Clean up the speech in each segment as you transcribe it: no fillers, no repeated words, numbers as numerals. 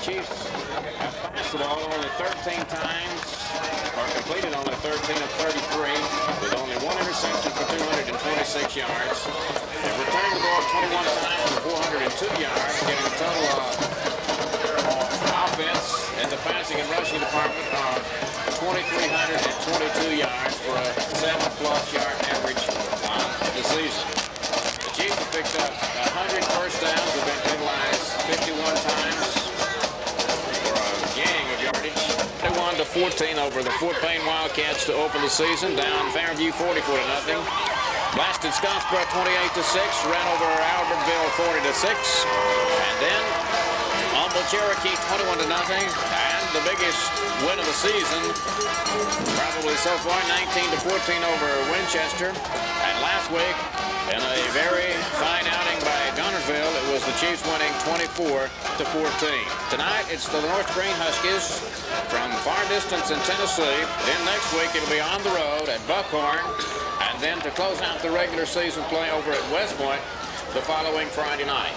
Chiefs have passed the ball only 13 times, or completed only 13 of 33, with only one interception for 226 yards. They've returned the ball 21 times for 402 yards, getting a total offense in the passing and rushing department of 2,322 yards for a 7-plus yard average on the season. The Chiefs have picked up 100 first downs, have been penalized 51 times for a gang of yardage. They won to 14 over the Fort Payne Wildcats to open the season, down Fairview 44-0. Blasted Scottsboro 28-6, ran over Albertville 40-6, and then humbled Cherokee 21-0, and the biggest win of the season, probably so far, 19-14 over Winchester. And last week, in a very fine outing by Gunnersville, it was the Chiefs winning 24-14. Tonight, it's the North Green Huskies from far distance in Tennessee. Then next week, it'll be on the road at Buckhorn, and then to close out the regular season play over at West Point the following Friday night.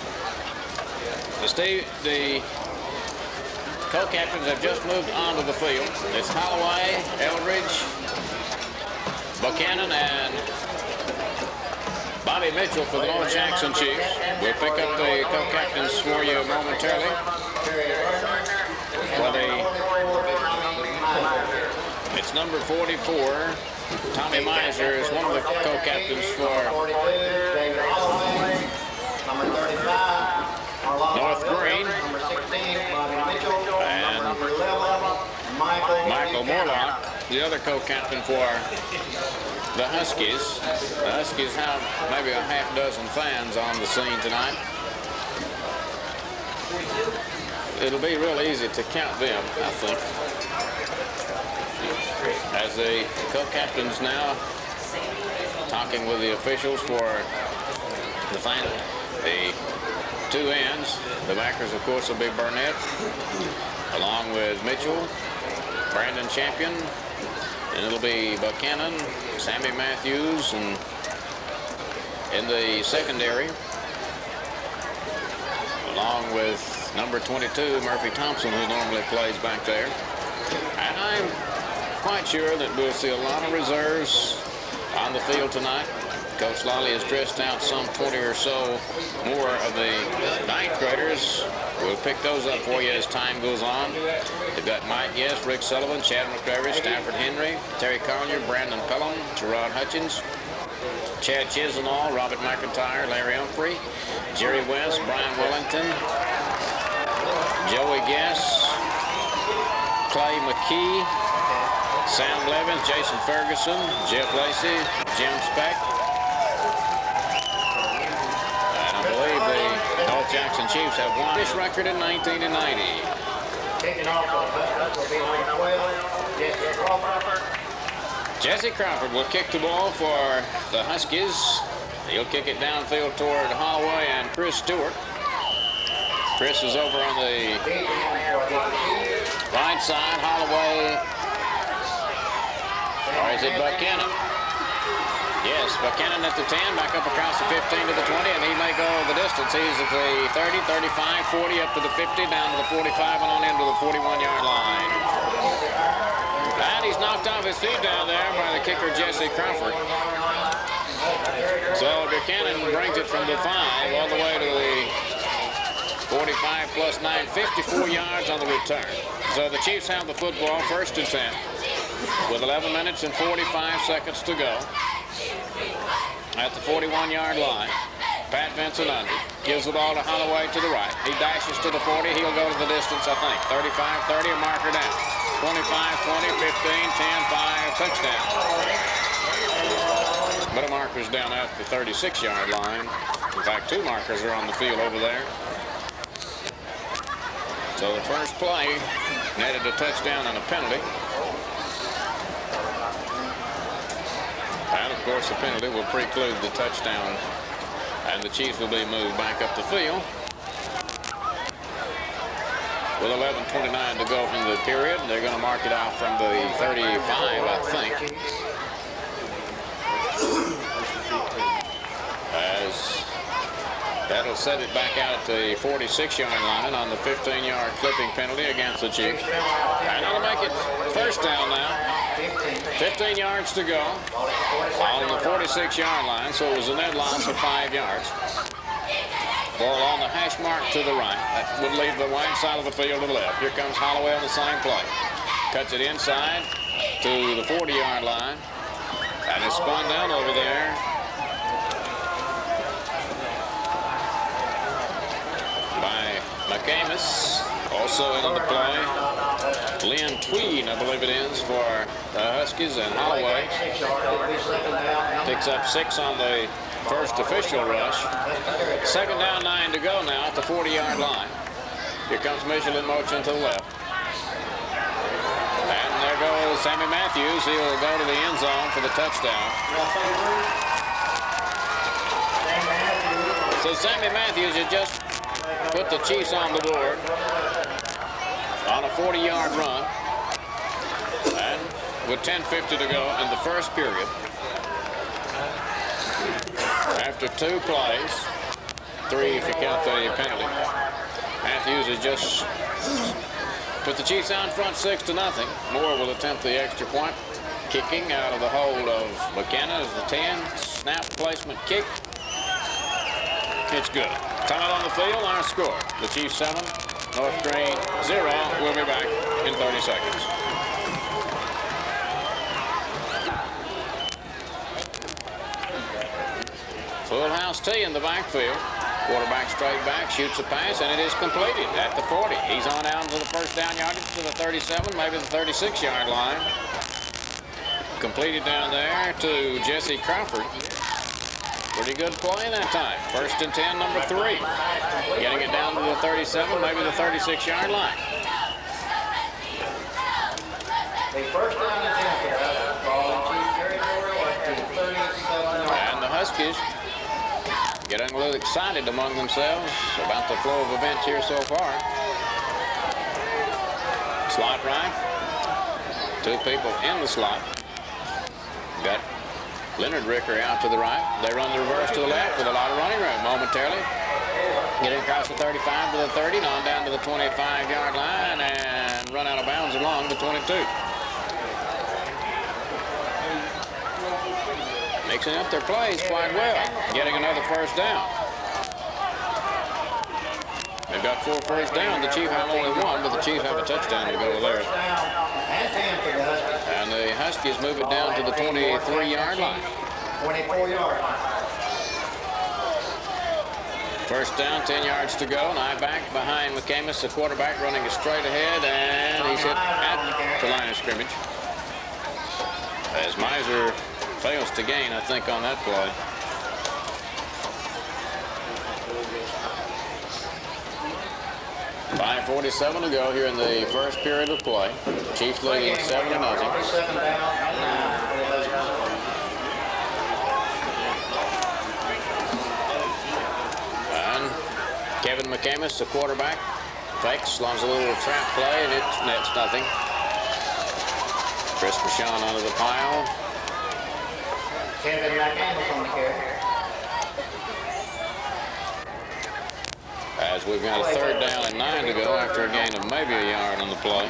The co-captains have just moved onto the field. It's Holloway, Eldridge, Buchanan, and Bobby Mitchell for the North Jackson Chiefs. We'll pick up the co-captains for you momentarily. It's number 44. Tommy Miser is one of the co-captains for number 35. North Green, and Michael Morlock, the other co-captain for the Huskies. The Huskies have maybe a half dozen fans on the scene tonight. It'll be real easy to count them, I think. As the co-captains now talking with the officials for the final. The two ends, the backers, of course, will be Burnett, along with Mitchell, Brandon Champion, and it'll be Buchanan, Sammy Matthews, and in the secondary, along with number 22, Murphy Thompson, who normally plays back there. And I'm quite sure that we'll see a lot of reserves on the field tonight. Coach Lally has dressed out some 20 or so more of the ninth graders. We'll pick those up for you as time goes on. They've got Mike Guest, Rick Sullivan, Chad McCreary, Stafford Henry, Terry Collier, Brandon Pelham, Gerard Hutchins, Chad Chisenall, Robert McIntyre, Larry Humphrey, Jerry West, Brian Wellington, Joey Guest, Clay McKee, Sam Levins, Jason Ferguson, Jeff Lacey, Jim Speck. Jackson Chiefs have won this record in 1990. Jesse Crawford will kick the ball for the Huskies. He'll kick it downfield toward Holloway and Chris Stewart. Chris is over on the right side. Holloway, or is it Buchanan? Yes, Buchanan at the 10, back up across the 15 to the 20, and he may go the distance. He's at the 30, 35, 40, up to the 50, down to the 45, and on into the 41-yard line. And he's knocked off his feet down there by the kicker, Jesse Crawford. So Buchanan brings it from the 5 all the way to the 45 plus 9, 54 yards on the return. So the Chiefs have the football, 1st and 10, with 11 minutes and 45 seconds to go. At the 41-yard line, Pat Vincent under. Gives the ball to Holloway to the right. He dashes to the 40. He'll go to the distance, I think. 35, 30, a marker down. 25, 20, 15, 10, 5, touchdown. But a marker's down at the 36-yard line. In fact, 2 markers are on the field over there. So the first play netted a touchdown and a penalty. And, of course, the penalty will preclude the touchdown, and the Chiefs will be moved back up the field. With 11:29 to go in the period, they're going to mark it out from the 35, I think. As That'll set it back out at the 46-yard line on the 15-yard clipping penalty against the Chiefs. And that'll make it first down now. 15 yards to go on the 46-yard line, so it was a net loss of 5 yards. Ball on the hash mark to the right. That would leave the wide side of the field to the left. Here comes Holloway on the same play. Cuts it inside to the 40-yard line. And it's spun down over there by McCamus. Also in the play, Lynn Tweed, I believe it is, for the Huskies, and Holloway picks up 6 on the first official rush. Second down, 9 to go now at the 40-yard line. Here comes Mitchell in motion to the left. And there goes Sammy Matthews. He'll go to the end zone for the touchdown. So Sammy Matthews has just put the Chiefs on the board on a 40-yard run. And with 10:50 to go in the first period, after 2 plays, 3 if you count the penalty, Matthews has just put the Chiefs out in front 6-0. Moore will attempt the extra point. Kicking out of the hold of McKenna is the 10. Snap placement kick. It's good. Time on the field, our score. The Chiefs 7, North Green 0. We'll be back in 30 seconds. Full house T in the backfield. Quarterback straight back, shoots a pass, and it is completed at the 40. He's on down to the first down yardage to the 37, maybe the 36-yard line. Completed down there to Jesse Crawford. Pretty good play that time. First and 10, number 3. Getting it down to the 37, maybe the 36-yard line. The first down and 10 ball in Chief territory at the 37. And the Huskies getting a little excited among themselves about the flow of events here so far. Slot right. 2 people in the slot. Got Leonard Ricker out to the right. They run the reverse to the left with a lot of running room momentarily. Getting across the 35 to the 30, and on down to the 25-yard line, and run out of bounds along the 22. Mixing up their plays quite well. Getting another first down. They've got 4 first downs. The Chiefs have only 1, but the Chiefs have a touchdown to go with theirs. And the Huskies move it down to the 23-yard line. 24 yards. First down, 10 yards to go. Nigh back behind McCamus, the quarterback, running it straight ahead, and he's hit at the line of scrimmage. As Miser fails to gain, I think, on that play. .5:47 to go here in the first period of play. Chiefs leading 7-0. And Kevin McCamus, the quarterback, fakes, launches a little trap play, and it nets nothing. Chris Michon under the pile. Kevin McCamus on the carry. As we've got a third down and 9 to go after a gain of maybe a yard on the play.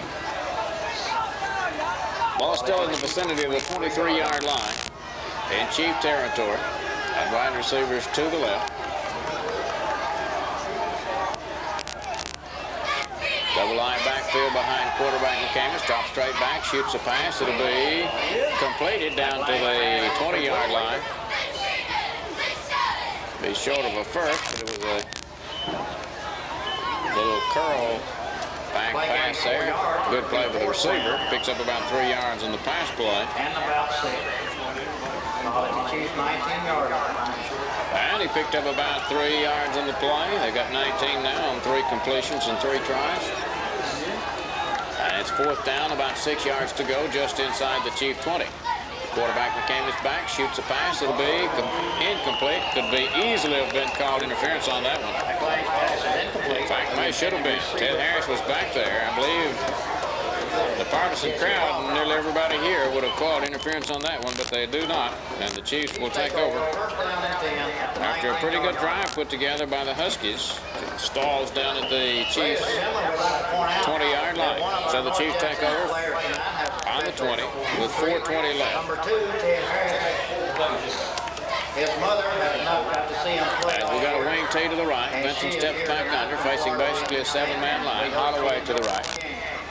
Ball still in the vicinity of the 23-yard line in Chief territory. And wide receivers to the left. Double line backfield behind quarterback McCamus. Drops straight back, shoots a pass. It'll be completed down to the 20-yard line. Be short of a first, but it was a little curl back pass there. Good play by the receiver. Picks up about 3 yards on the pass play. And about 6. Chiefs 19 yards. And he picked up about 3 yards on the play. They got 19 now on 3 completions and 3 tries. And it's fourth down, about 6 yards to go, just inside the Chief 20. Quarterback McCamus back, shoots a pass. It'll be incomplete. Could be easily have been called interference on that one. In fact, may should have been. Ted Harris was back there. I believe the partisan crowd and nearly everybody here would have called interference on that one, but they do not. And the Chiefs will take over. Our after a pretty good drive put together by the Huskies. Stalls down at the Chiefs' 20-yard line. So the Chiefs take over on the 20 with 4:20 left. Number 2, Ted Harris. His mother has not got to see him play. As we got a wing tee to the right, Benson steps back under, facing basically a 7-man line. Holloway to the right.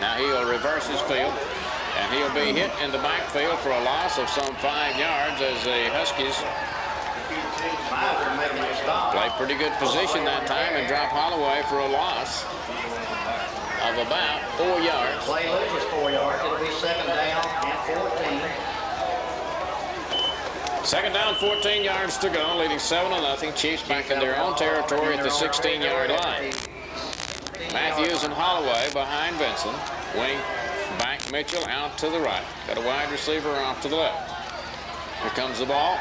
Now he'll reverse his field, and he'll be hit in the backfield for a loss of some 5 yards as the Huskies play pretty good position that time and drop Holloway for a loss of about 4 yards. Play loses 4 yards. It'll be 2nd down and 14. 2nd down, 14 yards to go, leading 7-0. Chiefs back in their own territory at the 16-yard line. Matthews and Holloway behind Benson. Wing back Mitchell out to the right. Got a wide receiver off to the left. Here comes the ball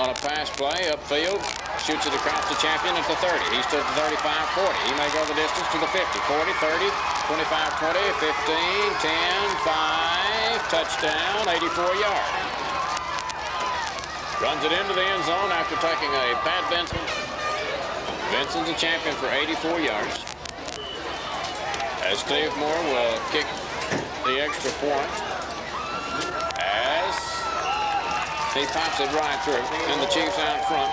on a pass play upfield. Shoots it across the champion at the 30. He stood at the 35-40. He may go the distance to the 50, 40, 30, 25, 20, 15, 10, 5. Touchdown, 84 yards. Runs it into the end zone after taking a Pat Benson. Benson's a champion for 84 yards. As Steve Moore will kick the extra point. As he pops it right through. And the Chiefs out front.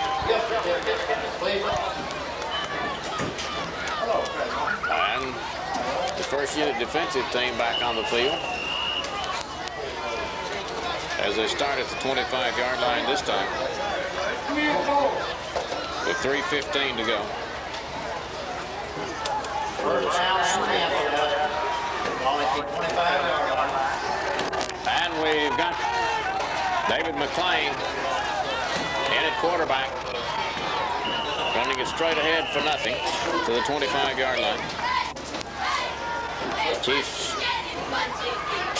And the first unit defensive team back on the field, as they start at the 25-yard line this time, with 3:15 to go. And we've got David McClain in at quarterback, running it straight ahead for nothing to the 25-yard line. Chiefs,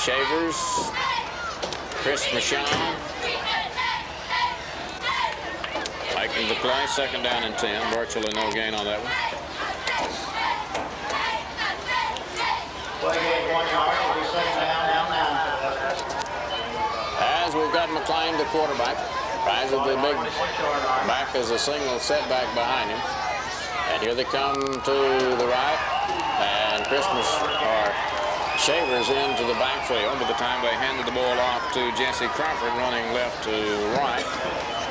Shavers, Chris Michon making the play. 2nd down and 10. Virtually no gain on that one. As we've got McClain, the quarterback, rises the big back as a single setback behind him. And here they come to the right, and Shavers into the backfield by the time they handed the ball off to Jesse Crawford, running left to right.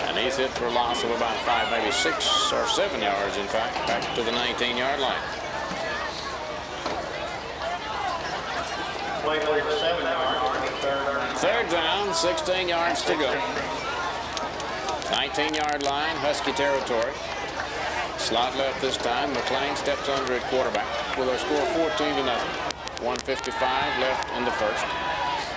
And he's hit for a loss of about 5, maybe 6 or 7 yards, in fact, back to the 19-yard line. 3rd down, 16 yards to go. 19-yard line, Husky territory. Slot left this time. McClain steps under at quarterback with a score 14-0. 1:55 left in the first.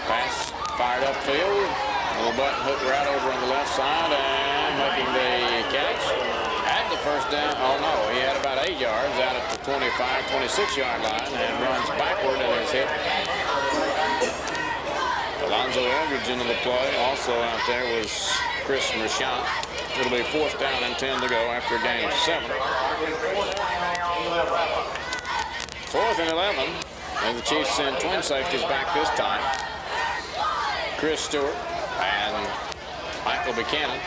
Pass fired upfield. A little button hook right over on the left side and making the catch. Had the first down. Oh no, he had about 8 yards out at the 25, 26-yard line and runs backward and is hit. Alonzo Eldridge into the play. Also out there was Chris Merchant. It'll be 4th down and 10 to go after a gain of 7. 4th and 11. And the Chiefs send twin safeties back this time. Chris Stewart and Michael Buchanan.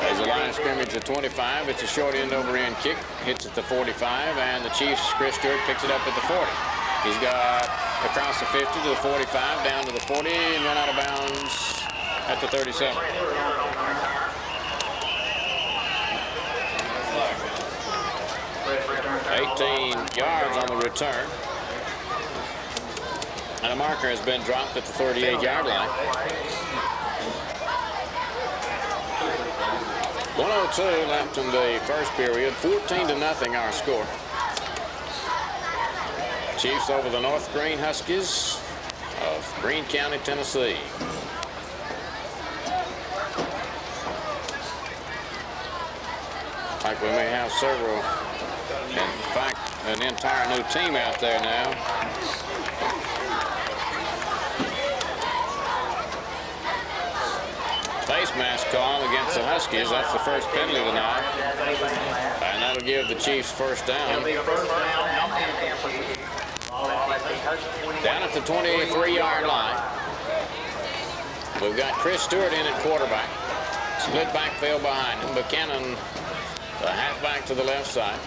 As the line of scrimmage at 25, it's a short end-over-end kick. Hits at the 45, and the Chiefs, Chris Stewart, picks it up at the 40. He's got across the 50 to the 45, down to the 40, and run out of bounds at the 37. Yards on the return. And a marker has been dropped at the 38-yard line. 1:02 left in the first period. 14-0 our score. Chiefs over the North Green Huskies of Greene County, Tennessee. Like we may have several, in fact, an entire new team out there now. Face mask call against the Huskies. That's the first penalty of the night. And that'll give the Chiefs 1st down. Down at the 23-yard line. We've got Chris Stewart in at quarterback. Split backfield behind him. Buchanan, the halfback to the left side.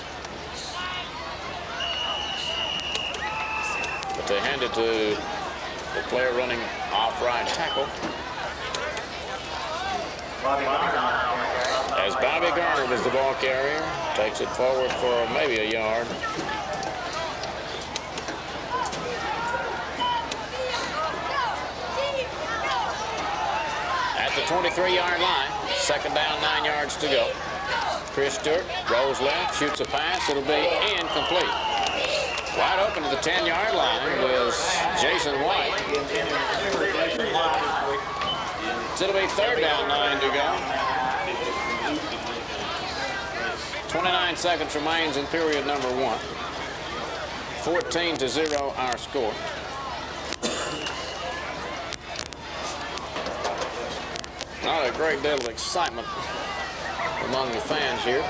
But they hand it to the player running off right tackle. As Bobby Garner was the ball carrier. Takes it forward for maybe a yard. At the 23-yard line. Second down, 9 yards to go. Chris Stewart rolls left, shoots a pass. It'll be incomplete. Wide open to the 10-yard line was Jason White. So it'll be third down, 9 to go. 29 seconds remains in period number 1. 14-0 our score. Not a great deal of excitement among the fans here.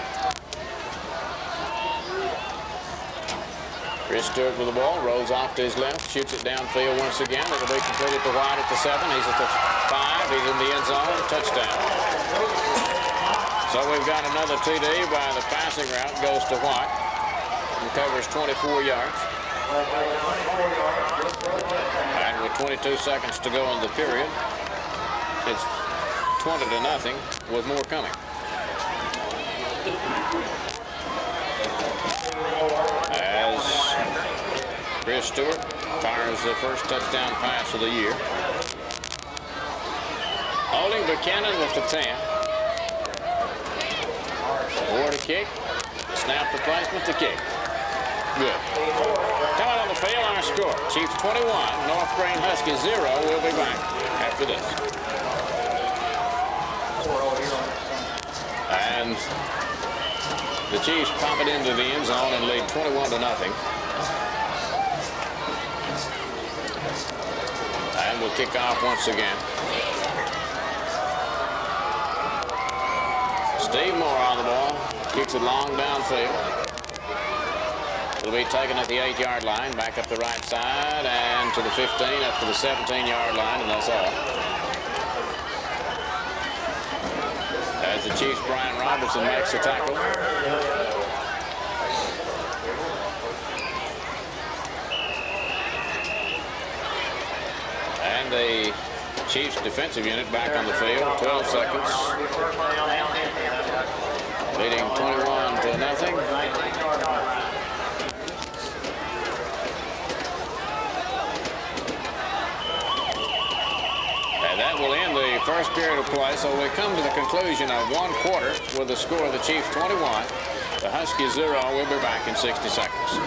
Chris Stewart with the ball, rolls off to his left, shoots it downfield once again. It'll be completed to White at the 7. He's at the 5. He's in the end zone. Touchdown. So we've got another TD by the passing route. Goes to White and covers 24 yards. And with 22 seconds to go in the period, it's 20-0 with more coming. As Chris Stewart fires the first touchdown pass of the year. Holding Buchanan with the 10. For the kick. Snap the placement, the kick. Good. Coming on the field, our score. Chiefs 21, North Green Huskies 0. We'll be back after this. And the Chiefs pop it into the end zone and lead 21-0. And we'll kick off once again. Steve Moore on the ball. Kicks it long downfield. It'll be taken at the 8-yard line, back up the right side, and to the 15, up to the 17-yard line, and that's all. As the Chiefs' Brian Robertson makes the tackle. And the Chiefs' defensive unit back on the field, 12 seconds. Leading 21-0. And that will end the first period of play. So we come to the conclusion of 1 quarter with the score of the Chiefs 21, the Huskies 0. We'll be back in 60 seconds.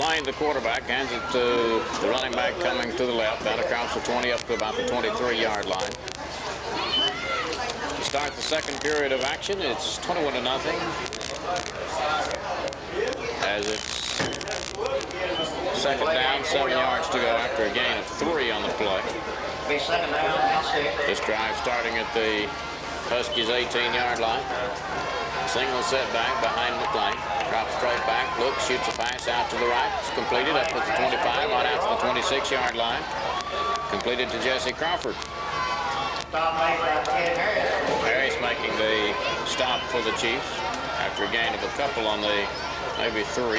Playing the quarterback, hands it to the running back coming to the left, out across the 20 up to about the 23-yard line. To start the second period of action, it's 21-0. As it's second down, 7 yards to go after a gain of 3 on the play. This drive starting at the Huskies' 18-yard line. Single setback behind McLean. Drops straight back, looks, shoots a pass out to the right. It's completed up at the 25, on out to the 26-yard line. Completed to Jesse Crawford. Harris making the stop for the Chiefs after a gain of a couple on the maybe 3.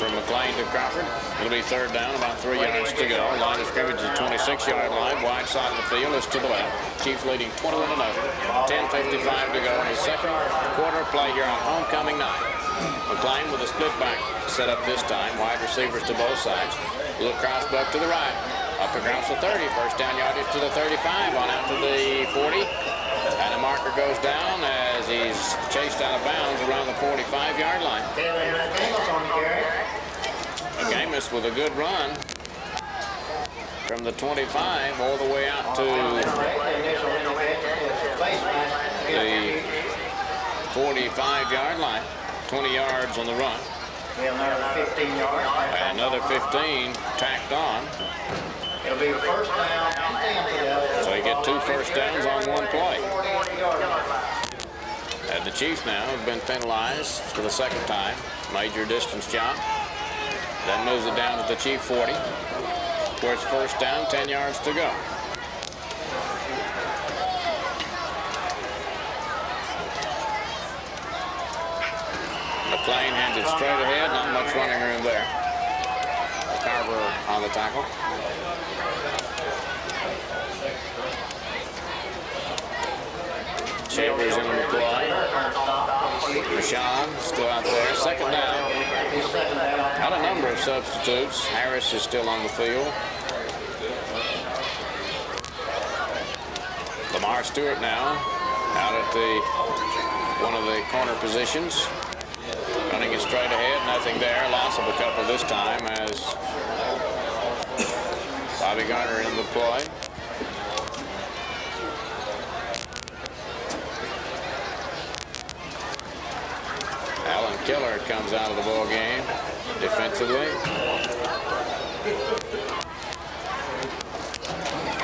From McLean to Crawford. It'll be third down, about 3 yards to go. Line of scrimmage is the 26-yard line. Wide side of the field is to the left. Chiefs leading 21-0. 10:55 to go in the second quarter play here on homecoming night. McLean with a split back set up this time. Wide receivers to both sides. Little crossbuck to the right. Up across the 30. First down yardage to the 35. On out to the 40. And the marker goes down as he's chased out of bounds around the 45-yard line. Agamus with a good run from the 25 all the way out to the 45-yard line. 20 yards on the run. We have another 15 yards. And another 15 tacked on. It'll be a first down and 10 for the Elks. So you get 2 first downs on one play. 48-yard line. And the Chiefs now have been penalized for the second time. Major distance jump. Then moves it down to the Chief 40, where it's first down, 10 yards to go. McLean hands it straight ahead, not much running room there. Carver on the tackle. Shavers in the play. Rashawn still out there. Second down. Not a number of substitutes. Harris is still on the field. Lamar Stewart now out at one of the corner positions. Running it straight ahead, nothing there. Loss of a couple this time as Bobby Gardner in the play. Alan Keller comes out of the ball game defensively.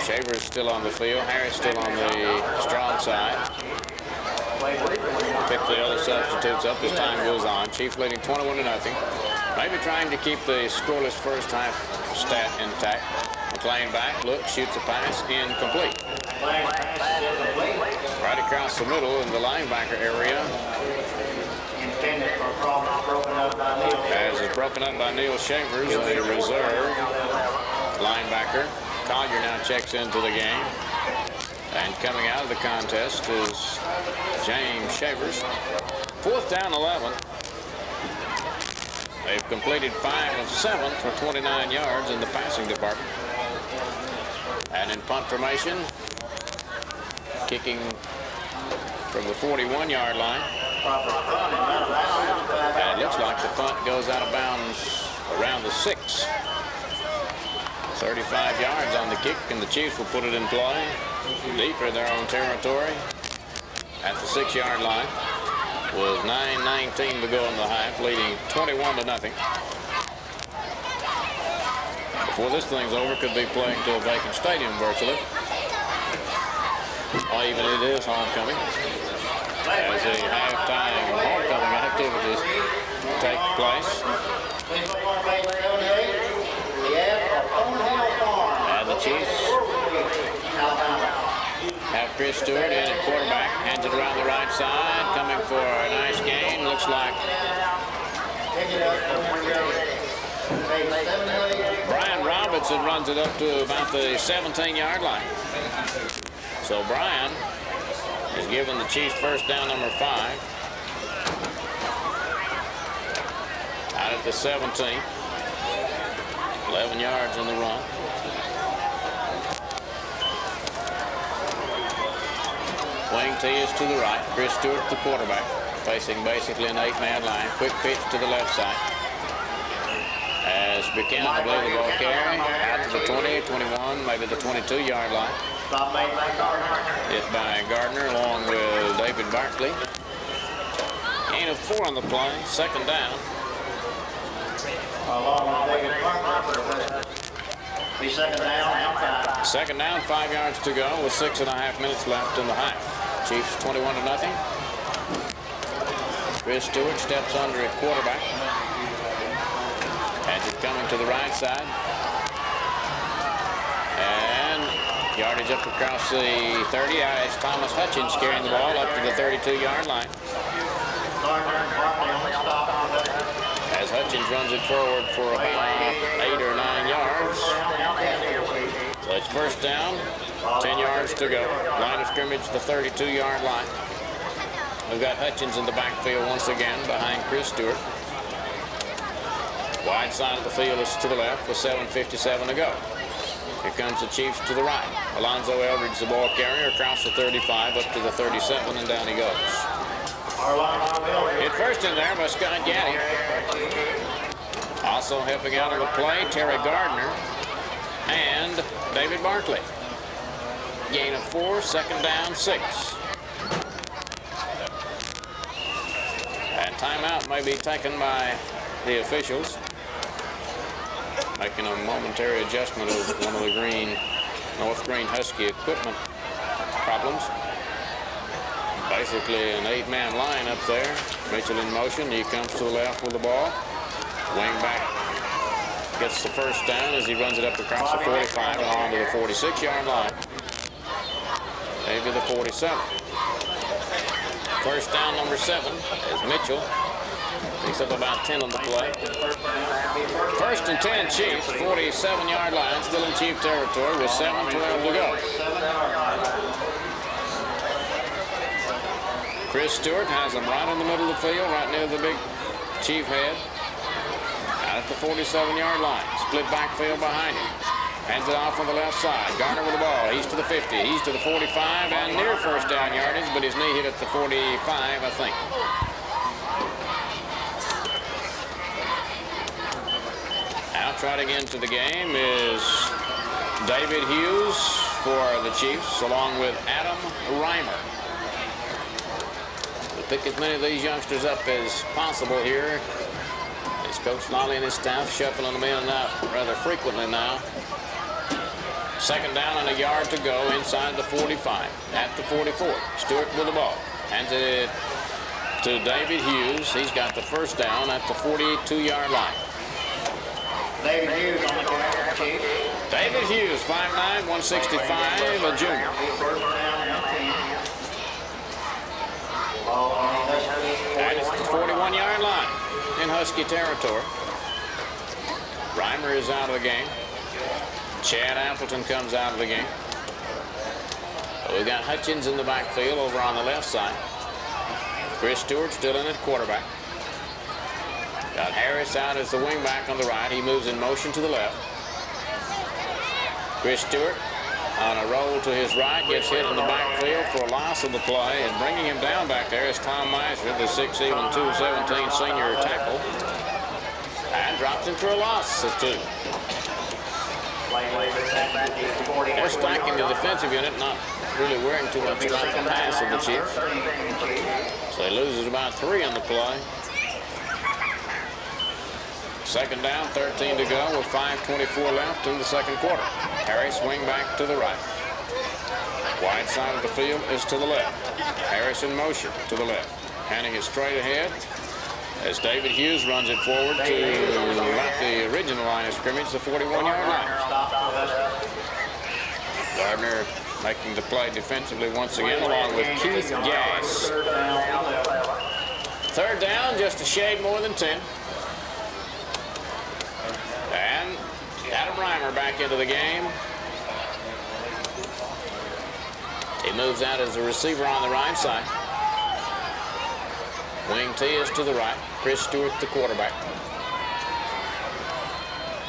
Shaver's still on the field. Harris still on the strong side. Pick the other substitutes up as time goes on. Chiefs leading 21-0. Maybe trying to keep the scoreless first half stat intact. McLean back, look, shoots a pass, incomplete. Right across the middle in the linebacker area. As is broken up by Neil Shavers, a reserve linebacker. Collier now checks into the game. And coming out of the contest is James Shavers. Fourth down, 11. They've completed 5 of 7 for 29 yards in the passing department. And in punt formation, kicking from the 41-yard line. And it looks like the punt goes out of bounds around the 6. 35 yards on the kick, and the Chiefs will put it in play deeper in their own territory at the 6-yard line with 9:19 to go in the half, leading 21-0. Before this thing's over, could be playing to a vacant stadium virtually. Or even it is homecoming, as the halftime homecoming activities take place. And the Chiefs have Chris Stewart in at quarterback, hands it around the right side, coming for a nice gain. Looks like Brian Robinson runs it up to about the 17-yard line. So Brian is giving the Chiefs first down number 5 out at the 17. 11 yards in the run. Wing tee is to the right. Chris Stewart, the quarterback, facing basically an 8-man line. Quick pitch to the left side. As Buchanan, I believe, the ball carry out to the 20, 21, maybe the 22-yard line. Hit by Gardner along with David Barkley. Gain of 4 on the play. Second down. Be second down and 5. Second down, 5 yards to go with 6.5 minutes left in the half. Chiefs 21-0. Chris Stewart steps under at quarterback. Has it coming to the right side. And yardage up across the 30 as Thomas Hutchins carrying the ball up to the 32-yard line. As Hutchins runs it forward for about 8 or 9 yards. So it's first down, 10 yards to go. Line of scrimmage, the 32-yard line. We've got Hutchins in the backfield once again behind Chris Stewart. Wide side of the field is to the left with 7:57 to go. Here comes the Chiefs to the right. Alonzo Eldridge, the ball carrier, across the 35 up to the 37, and down he goes. Hit first in there by Scott Gaddy. Also helping out on the play, Terry Gardner and David Barkley. Gain of 4, second down, 6. And timeout may be taken by the officials, making a momentary adjustment of one of the North Green Husky equipment problems. Basically an 8-man line up there. Mitchell in motion. He comes to the left with the ball. Wing back gets the first down as he runs it up across the 45 and on to the 46-yard line. Maybe the 47. First down, number 7, is Mitchell. Picks up about 10 on the play. First and 10 Chiefs, 47-yard line, still in Chief territory with 7:12 to go. Chris Stewart has him right in the middle of the field, right near the big Chief head. Out at the 47-yard line. Split backfield behind him. Hands it off on the left side. Garner with the ball. He's to the 50. He's to the 45 and near first down yardage, but his knee hit at the 45, I think. Now trotting into the game is David Hughes for the Chiefs, along with Adam Reimer. We'll pick as many of these youngsters up as possible here. As Coach Lolly and his staff shuffling them in and out rather frequently now. Second down and a yard to go inside the 45 at the 44. Stewart with the ball. Hands it to David Hughes. He's got the first down at the 42-yard line. David Hughes on the corner, Chief. David Hughes, 5'9", 165, a junior. And it's the 41-yard line in Husky territory. Reimer is out of the game. Chad Appleton comes out of the game. We've got Hutchins in the backfield over on the left side. Chris Stewart still in at quarterback. Got Harris out as the wingback on the right. He moves in motion to the left. Chris Stewart on a roll to his right, gets hit in the backfield for a loss of the play, and bringing him down back there is Tom Meiser, the 6', 217 senior tackle, and drops him for a loss of 2. They're stacking the defensive unit, not really worrying too much about the pass of the Chiefs. So he loses about 3 on the play. Second down, 13 to go with 5:24 left in the second quarter. Harris wing back to the right. Wide side of the field is to the left. Harris in motion to the left. Handing it straight ahead as David Hughes runs it forward to about the original line of scrimmage, the 41-yard line. Gardner making the play defensively once again, along with Keith Gass. Third down, just a shade more than 10. And Adam Reimer back into the game. He moves out as a receiver on the right side. Wing T is to the right. Chris Stewart, the quarterback.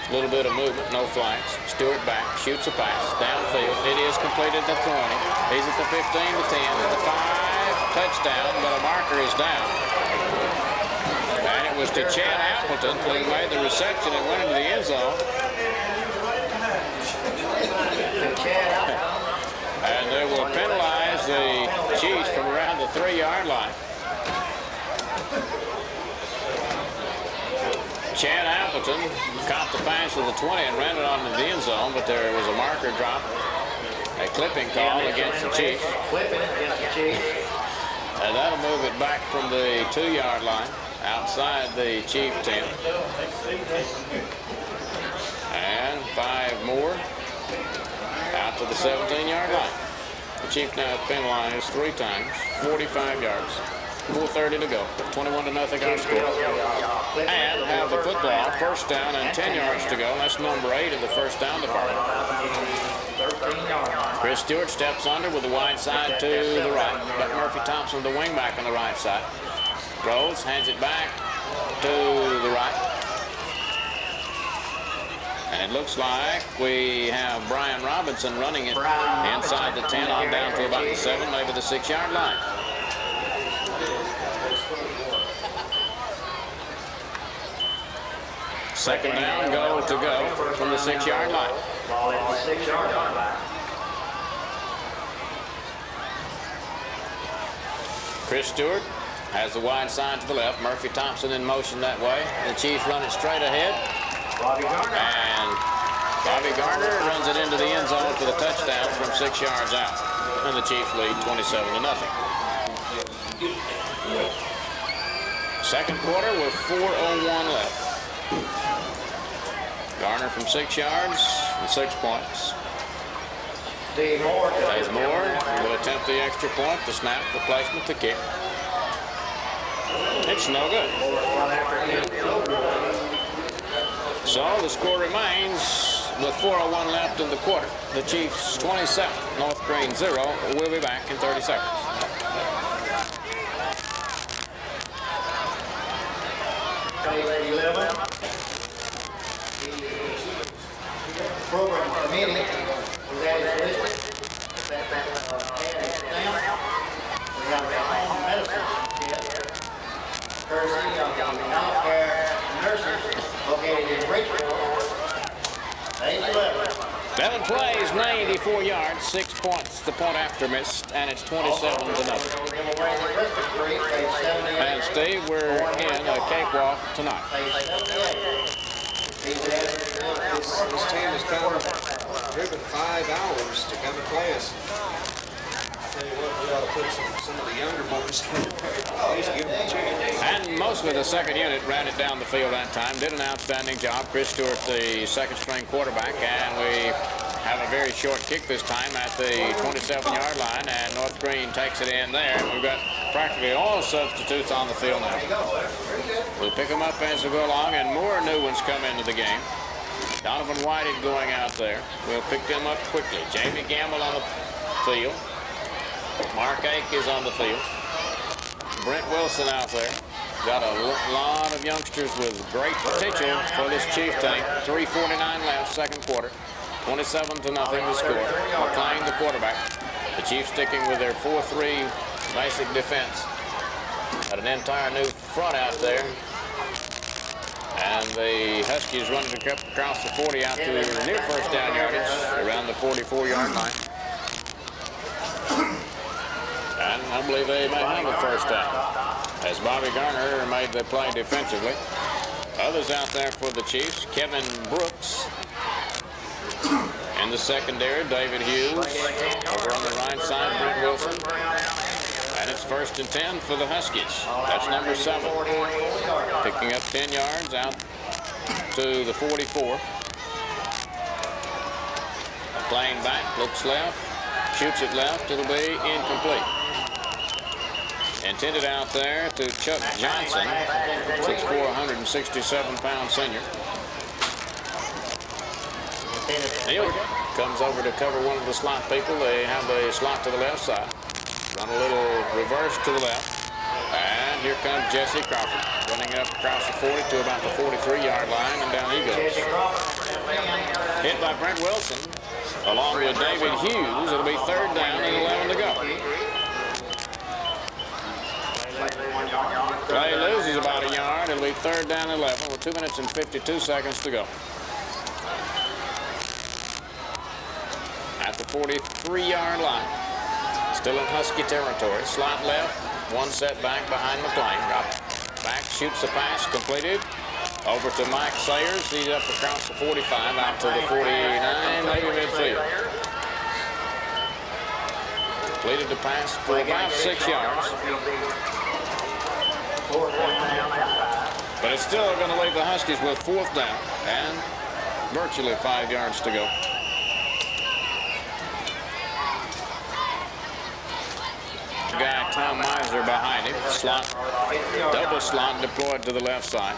A little bit of movement, no flags. Stewart back, shoots a pass, downfield. It is completed at the 20. He's at the 15, the 10, at the 5, touchdown, but a marker is down. And it was to Chad Appleton who made the reception and went into the end zone. And they will penalize the Chiefs from around the 3-yard line. Chad Appleton caught the pass of the 20 and ran it onto the end zone, but there was a marker drop, a clipping call against the Chiefs. And that'll move it back from the 2-yard line outside the Chief 10. And 5 more out to the 17-yard line. The Chiefs now penalized 3 times, 45 yards. 4:30 to go. 21-0 our score. And have the football, first down and 10 yards to go. That's number 8 in the first down department. Chris Stewart steps under with the wide side to the right. But Murphy Thompson, the wingback on the right side. Rolls, hands it back to the right. And it looks like we have Brian Robinson running it inside the 10 on down to about the 7, maybe the 6-yard line. Second down, goal to go from the 6-yard line. Ball at the 6-yard line. Chris Stewart has the wide side to the left. Murphy Thompson in motion that way. The Chiefs run it straight ahead. And Bobby Garner runs it into the end zone for the touchdown from 6 yards out. And the Chiefs lead 27-0. Second quarter with 4:01 left. Garner from 6 yards and 6 points. Dave Moore will attempt the extra point, the snap, the placement, the kick. It's no good. So the score remains with 4:01 left in the quarter. The Chiefs 27, North Green 0. We'll be back in 30 seconds. Program committee was added listed. We have the home medicine kit, courtesy of the healthcare nurses located in Bridgeport. Age 11. Devin plays 94 yards, 6 points. The point after missed, and it's 27-0. And Steve, we're in a cakewalk tonight. This team has driven 5 hours to come to play us. I tell you what, we ought to put some of the younger boys at least give them a chance. And mostly the second unit ran it down the field that time. Did an outstanding job. Chris Stewart, the second-string quarterback, and we have a very short kick this time at the 27-yard line, and North Green takes it in there. We've got practically all substitutes on the field now. We'll pick them up as we go along, and more new ones come into the game. Donovan Whited going out there. We'll pick them up quickly. Jamie Gamble on the field. Mark Ake is on the field. Brent Wilson out there. Got a lot of youngsters with great potential for this Chief team. 3:49 left, second quarter. 27-0 to score. McClain, the quarterback. The Chiefs sticking with their 4-3 basic defense. Got an entire new front out there. And the Huskies running across the 40 out to near first down yardage around the 44-yard line. And I believe they may have a first down, as Bobby Garner made the play defensively. Others out there for the Chiefs, Kevin Brooks. In the secondary, David Hughes. Over on the right side, Brent Wilson. And it's 1st and 10 for the Huskies. That's number 7. Picking up 10 yards out to the 44. Playing back, looks left, shoots it left. It'll be incomplete. Intended out there to Chuck Johnson, 6'4", 167-pound senior. Neal comes over to cover one of the slot people. They have the slot to the left side. Run a little reverse to the left. And here comes Jesse Crawford, running up across the 40 to about the 43-yard line, and down he goes. Hit by Brent Wilson, along with David Hughes. It'll be 3rd down and 11 to go. Play loses about a yard. It'll be 3rd down and 11 with 2 minutes and 52 seconds to go. At the 43-yard line. Still in Husky territory. Slot left. One set back behind McClain. Drop back, shoots the pass, completed. Over to Mike Sayers. He's up across the 45, out to the 49, maybe midfield. Completed the pass for about 6 yards. But it's still going to leave the Huskies with 4th down and virtually 5 yards to go. Guy Tom Miser behind him. Slot, double slot deployed to the left side.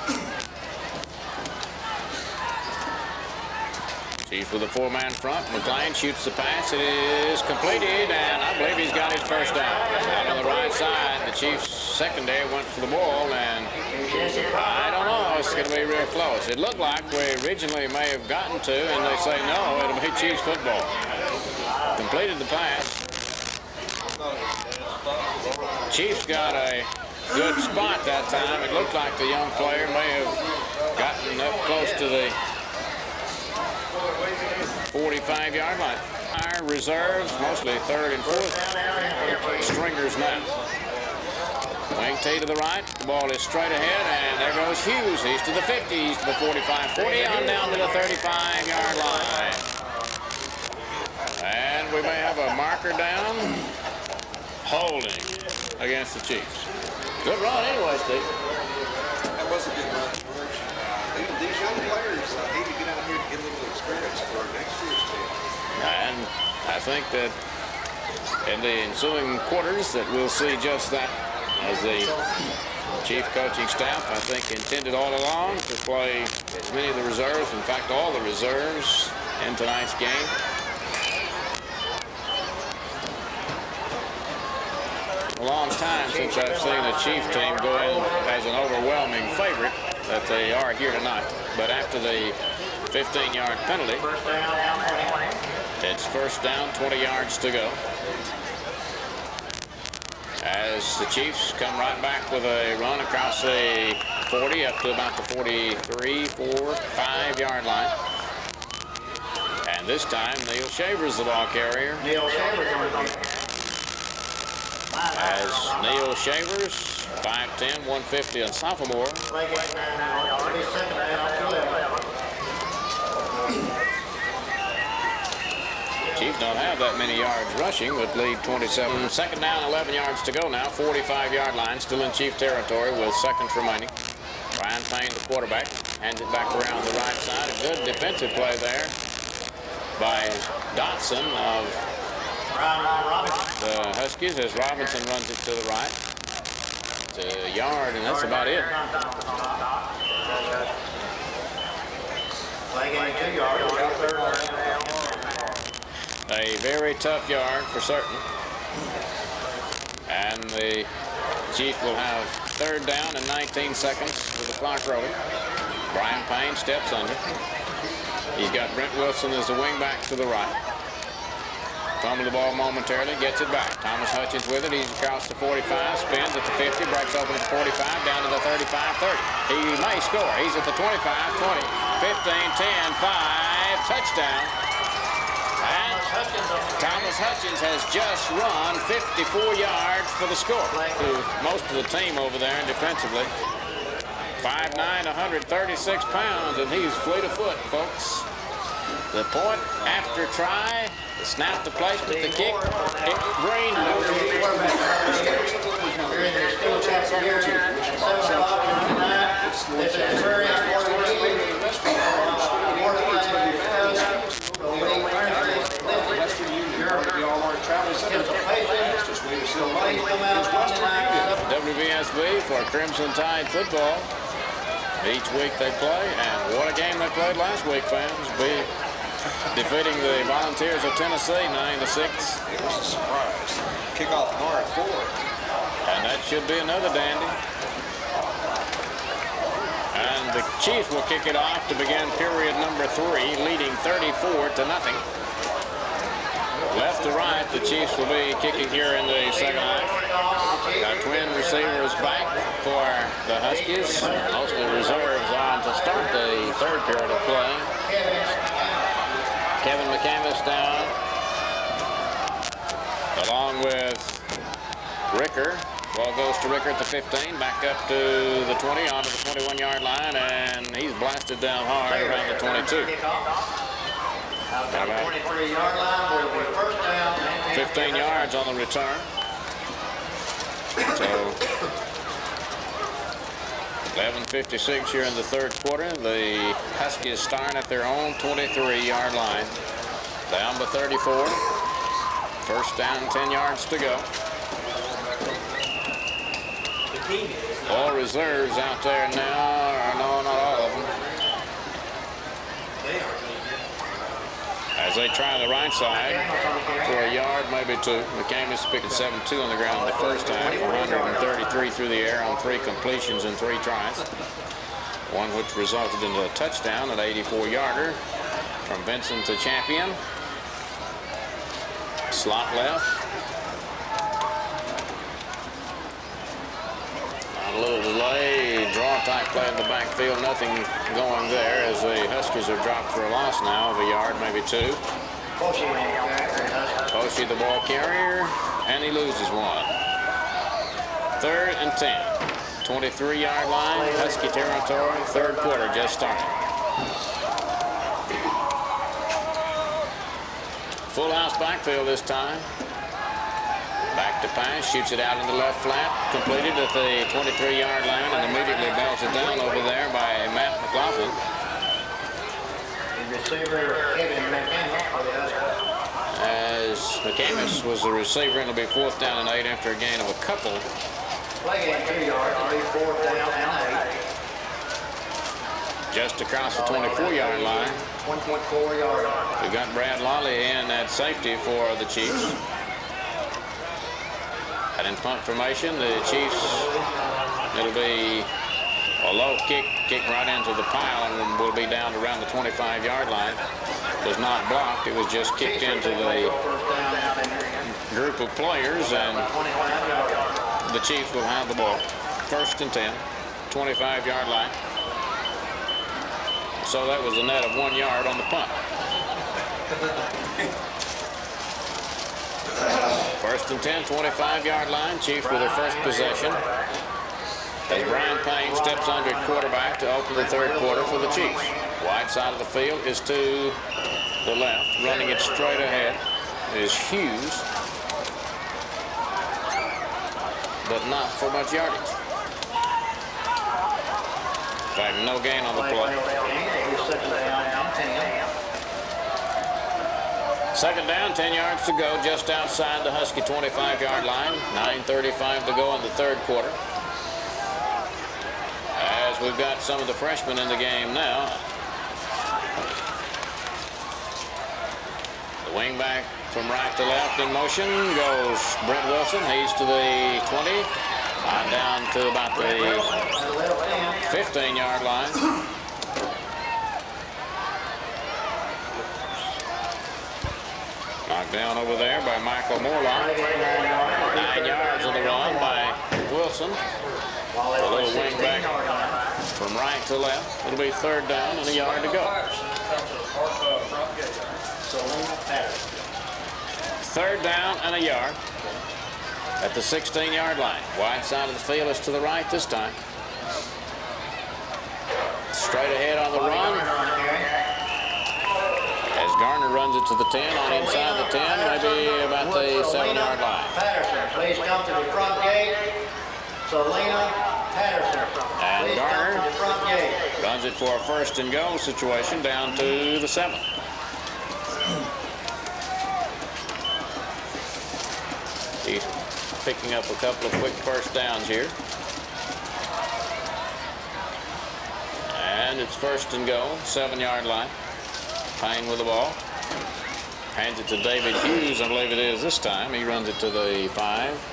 Chiefs with a 4-man front. McClain shoots the pass. It is completed, and I believe he's got his first down. Out on the right side, the Chiefs secondary went for the ball, and I don't know. It's going to be real close. It looked like we originally may have gotten to, and they say no, it'll be Chiefs football. Completed the pass. Chiefs got a good spot that time. It looked like the young player may have gotten up close to the 45-yard line. Our reserves, mostly 3rd and 4th stringers now. Wing T to the right. The ball is straight ahead, and there goes Hughes. He's to the 50. He's to the 45. 40 on down to the 35-yard line. And we may have a marker down. Holding against the Chiefs. Good run anyway, Steve. That was a good run, George. These young players need to get out here and get a little experience for next year's team. And I think that in the ensuing quarters that we'll see just that, as the Chief coaching staff, I think, intended all along to play as many of the reserves, in fact, all the reserves in tonight's game. A long time since I've seen a Chief team go in as an overwhelming favorite that they are here tonight. But after the 15-yard penalty, it's first down, 20 yards to go. As the Chiefs come right back with a run across the 40 up to about the 43, 4, 5-yard line. And this time, Neil Shaver's the ball carrier. Neil Shavers on the field. As Neil Shavers, 5'10", 150, and sophomore. Chiefs don't have that many yards rushing, but lead 27. Second down, 11 yards to go now. 45-yard line, still in Chief territory with seconds remaining. Brian Payne, the quarterback, hands it back around the right side. A good defensive play there by Dotson of the Huskies as Robinson runs it to the right. It's a yard, and that's about it. A very tough yard for certain. And the Chief will have third down and 19 seconds with the clock rolling. Brian Payne steps under. He's got Brent Wilson as the wingback to the right. Fumble the ball momentarily, gets it back. Thomas Hutchins with it. He's across the 45, spins at the 50, breaks open at the 45, down to the 35, 30. He may score. He's at the 25, 20, 15, 10, 5, touchdown. And Thomas Hutchins has just run 54 yards for the score. To most of the team over there defensively. 5'9", 136 pounds, and he's fleet of foot, folks. The point after try, the snap, the placement, the kick, Green. WVSB for Crimson Tide football. Each week they play, and what a game they played last week, fans. Defeating the Volunteers of Tennessee 9-6. It was a surprise. Kickoff tomorrow at 4. And that should be another dandy. And the Chiefs will kick it off to begin period number 3, leading 34-0. Left to right, the Chiefs will be kicking here in the second half. Got twin receivers back for the Huskies. Mostly reserves on to start the third period of play. Kevin McCamus down, along with Ricker. Ball goes to Ricker at the 15, back up to the 20, onto the 21-yard line, and he's blasted down hard around the 22. 15 yards on the return. So 11:56 here in the third quarter. The Huskies starting at their own 23-yard line. Down by 34. First down, 10 yards to go. All reserves out there now, or no, not all of them. As they try the right side for a yard, maybe two. McCamus picked 7-2 on the ground the first time for 133 through the air on 3 completions and 3 tries. One which resulted in a touchdown, an 84-yarder from Vincent to Champion. Slot left. A little delay, draw type play in the backfield, nothing going there as the Huskies are dropped for a loss now of a yard, maybe 2. Posey the ball carrier, and he loses 1. 3rd and 10. 23-yard line, Husky territory, 3rd quarter just started. Full house backfield this time. Back to pass, shoots it out in the left flat, completed at the 23-yard line, and immediately belts it down over there by Matt McLaughlin. The receiver, Kevin McCamus, for the Huskies. As McCamus was the receiver, and it'll be 4th down and 8 after a gain of a couple. Play game 2 yards, it'll be 4th down and 8. Just across the 24-yard line. 1.4 yards. We've got Brad Lolly in at safety for the Chiefs. And in punt formation, the Chiefs, it'll be a low kick right into the pile, and will be down around the 25-yard line. Was not blocked, it was just kicked into the group of players, and the Chiefs will have the ball. 1st and 10, 25-yard line. So that was a net of 1 yard on the punt. 1st and 10, 25-yard line. Chiefs with their first possession. As Brian Payne steps under at quarterback to open the 3rd quarter for the Chiefs. Wide side of the field is to the left. Running it straight ahead is Hughes, but not for much yardage. In fact, no gain on the play. 2nd down, 10 yards to go, just outside the Husky 25-yard line. 9:35 to go in the 3rd quarter. As we've got some of the freshmen in the game now. The wingback from right to left in motion goes Brent Wilson. He's to the 20, on down to about the 15-yard line. Knocked down over there by Michael Morlock. 9 yards of the run by Wilson. A little wing back from right to left. It'll be 3rd down and a yard to go. 3rd down and a yard at the 16-yard line. Wide side of the field is to the right this time. Straight ahead on the run. As Garner runs it to the 10, on inside the 10, maybe about the 7-yard line. Patterson, please come to the front gate. Selena Patterson. And Garner to the front gate. runs it for a 1st and goal situation down to the 7. He's picking up a couple of quick 1st downs here. And it's 1st and goal, 7-yard line. Payne with the ball. Hands it to David Hughes, I believe it is this time. He runs it to the 5.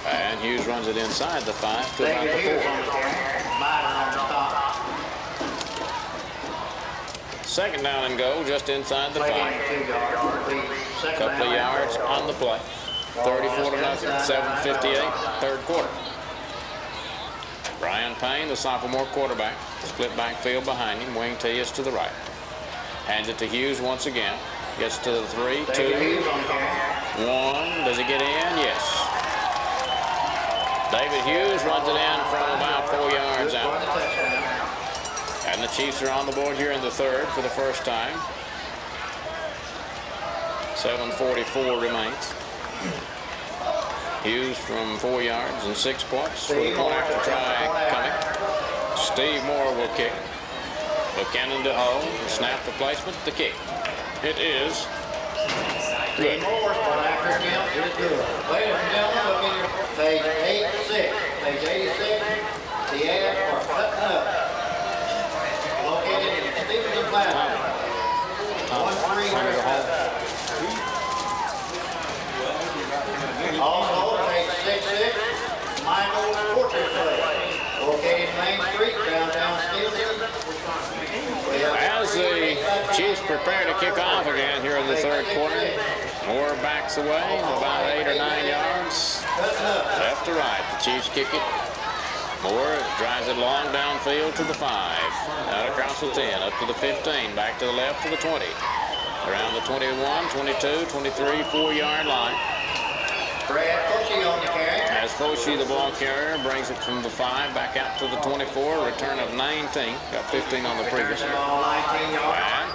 And Hughes runs it inside the 5 to about the 4. 2nd down and goal, just inside the 5. Couple of yards on the play. 34-0, 7:58, 3rd quarter. Brian Payne, the sophomore quarterback, split backfield behind him. Wing T is to the right. Hands it to Hughes once again. Gets to the 3, 2, 1. Does he get in? Yes. David Hughes runs it in from about 4 yards out. And the Chiefs are on the board here in the 3rd for the first time. 7:44 remains. Hughes from 4 yards and 6 points for the point after try coming. Steve Moore will kick. Buchanan to hold. Snap the placement. The kick. It is good. Moore's point after count is good. Ladies and gentlemen, look in your page 86. Page 86. The ads are cutting up. Located in Stevenson Plaza. 1300. Also, page 66, Michael's Portrait Place, located Main Street, downtown Stevenson. As the Chiefs prepare to kick off again here in the 3rd quarter, Moore backs away about 8 or 9 yards. Left to right, the Chiefs kick it. Moore drives it long downfield to the 5, out across the 10, up to the 15, back to the left to the 20. around the 21, 22, 23, 4-yard line. Brad Foshee on the carry. As Foshee, the ball carrier, brings it from the 5 back out to the 24. Return of 19. Got 15 on the previous. Ball 19 yards.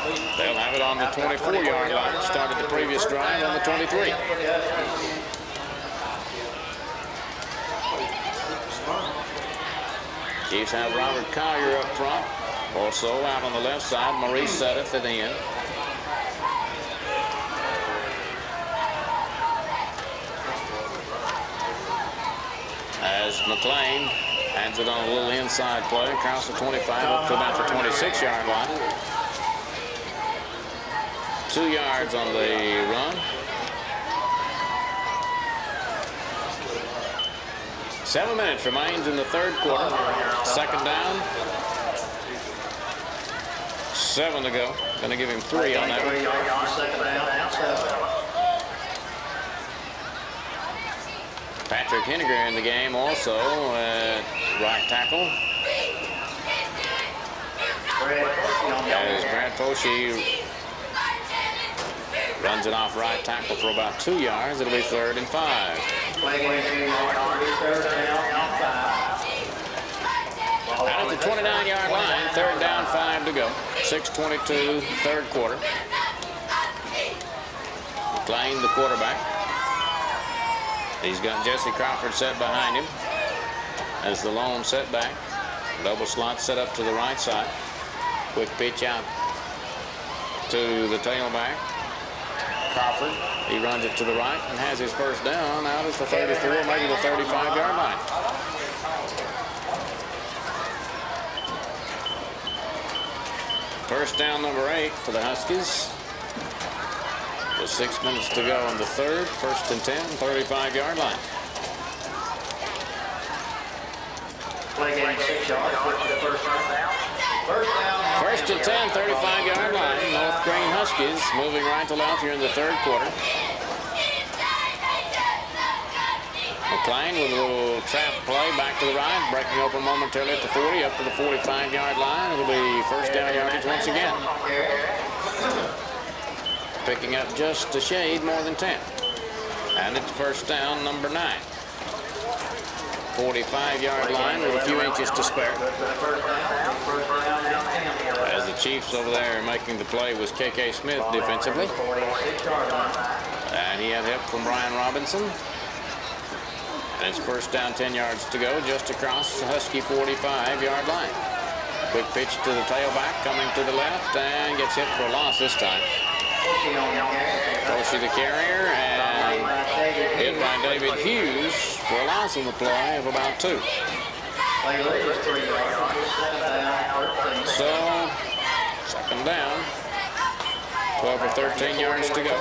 And they'll have it on the 24-yard line. Started the previous drive on the 23. Chiefs have Robert Collier up front. Also out on the left side, Maurice Sudduth at the end. As McLean hands it on a little inside play across the 25 up to about the 26-yard line. 2 yards on the run. 7 minutes remains in the third quarter. Second down. 7 to go. Going to give him 3 on that one. Second down, 7. Patrick Henniger in the game also at right tackle. As Brad Foshee runs it off right tackle for about 2 yards. It'll be 3rd and 5. Out at the 29-yard line, 3rd down, 5 to go. 6:22, third quarter. McLean, the quarterback. He's got Jesse Crawford set behind him as the lone setback. Double slot set up to the right side. Quick pitch out to the tailback. Crawford, he runs it to the right and has his first down out at the 34, maybe the 35-yard line. First down, number 8 for the Huskies. With 6 minutes to go in the third. 1st and 10, 35-yard line. Play game 6 yards. First down. 1st and 10, 35-yard line. North Green Huskies moving right to left here in the third quarter. McLean with a little trap play back to the right, breaking open momentarily at the 40, up to the 45-yard line. It'll be first down yardage once again. Picking up just a shade more than 10. And it's first down, number 9. 45-yard line with a few inches to spare. As the Chiefs over there making the play was K.K. Smith defensively. And he had help from Brian Robinson. And it's first down, 10 yards to go, just across the Husky 45-yard line. Quick pitch to the tailback, coming to the left, and gets hit for a loss this time. Foshee the carrier, and hit by David Hughes for a loss on the play of about 2. So, second down, 12 or 13 yards to go.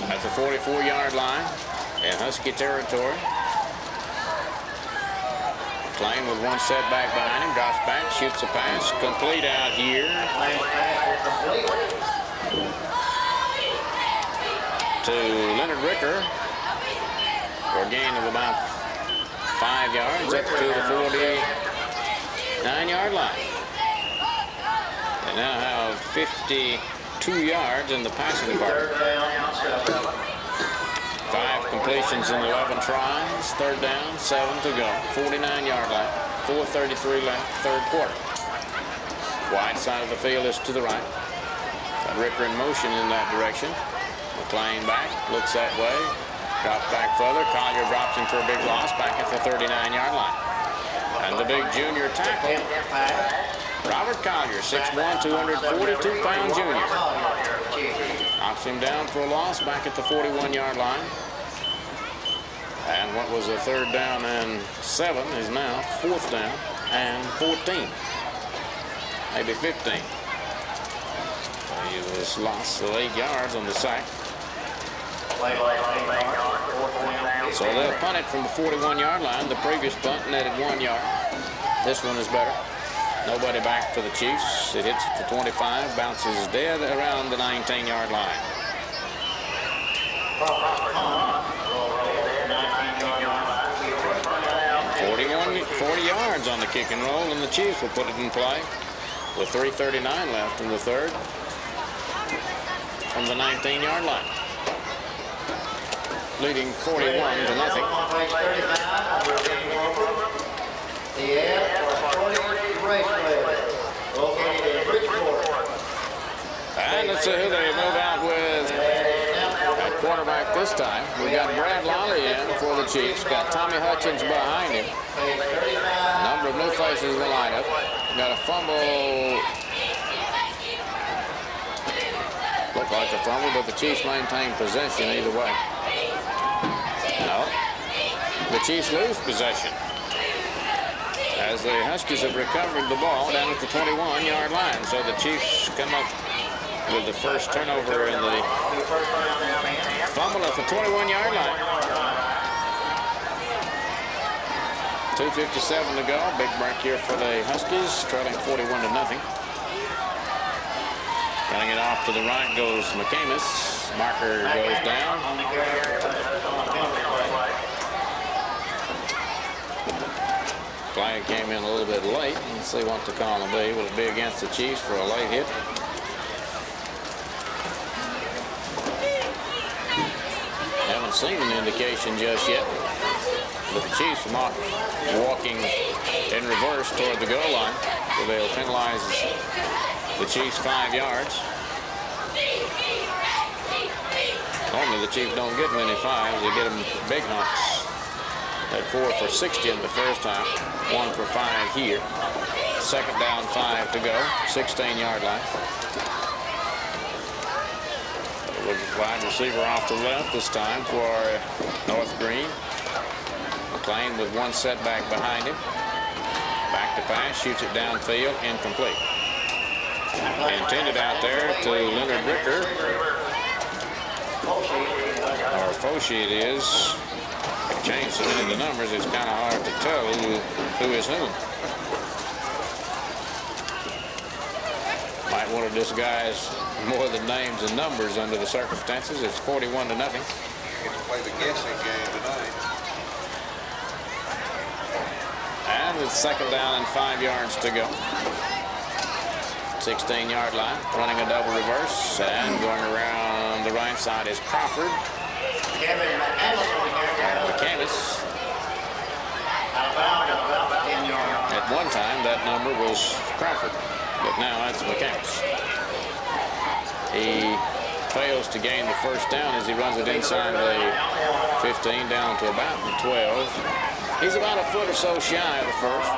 At the 44-yard line in Husky territory. McLean with one setback behind him, drops back, shoots a pass, complete out here to Leonard Ricker for a gain of about 5 yards up to the 49-yard line. They now have 52 yards in the passing department. 5 completions in 11 tries. Third down, 7 to go. 49-yard line. 4:33 left, third quarter. Wide side of the field is to the right. Got Ricker in motion in that direction. McLean back, looks that way. Drops back further. Collier drops him for a big loss back at the 39-yard line. And the big junior tackle, Robert Collier, 6'1", 242-pound junior. Knocks him down for a loss back at the 41-yard line. And what was a third down and 7 is now 4th down and 14. Maybe 15. He was lost of 8 yards on the sack. So they'll punt it from the 41-yard line. The previous punt netted 1 yard. This one is better. Nobody back for the Chiefs. It hits at the 25, bounces dead around the 19-yard line. 40 yards yards on the kick and roll, and the Chiefs will put it in play with 3:39 left in the third from the 19-yard line, leading 41-0. The ad for Shorty Raceway, located in Bridgeport. And let's see who they move out with at quarterback this time. We got Brad Lally in for the Chiefs. Got Tommy Hutchins behind him. A number of new faces in the lineup. Got a fumble. Looked like a fumble, but the Chiefs maintain possession either way. No. The Chiefs lose possession as the Huskies have recovered the ball down at the 21-yard line. So the Chiefs come up with the first turnover in the fumble at the 21-yard line. 2:57 to go. Big break here for the Huskies, trailing 41-0. Running it off to the right goes McCamus. Marker goes down. Flag came in a little bit late. Let's see what the call will be. Will it be against the Chiefs for a late hit? Haven't seen an indication just yet. But the Chiefs are walking in reverse toward the goal line. So they'll penalize the Chiefs 5 yards. Normally the Chiefs don't get many fives. They get them big knocks. They had 4 for 60 in the first time. 1 for 5 here. Second down, 5 to go. 16-yard line. With wide receiver off to the left this time for North Green. McLean with one setback behind him. Back to pass, shoots it downfield, incomplete. Intended out there to Leonard Ricker. Or Foshi it is. Changed so many of the numbers, it's kind of hard to tell who is whom. Might want to disguise more than names and numbers under the circumstances. It's 41-0. We're going to play the guessing game tonight. And it's second down and 5 yards to go. 16-yard line, running a double reverse, and going around the right side is Crawford. McCamus. At one time, that number was Crawford, but now it's McCamus. He fails to gain the first down as he runs it inside the 15 down to about the 12. He's about a foot or so shy of the first.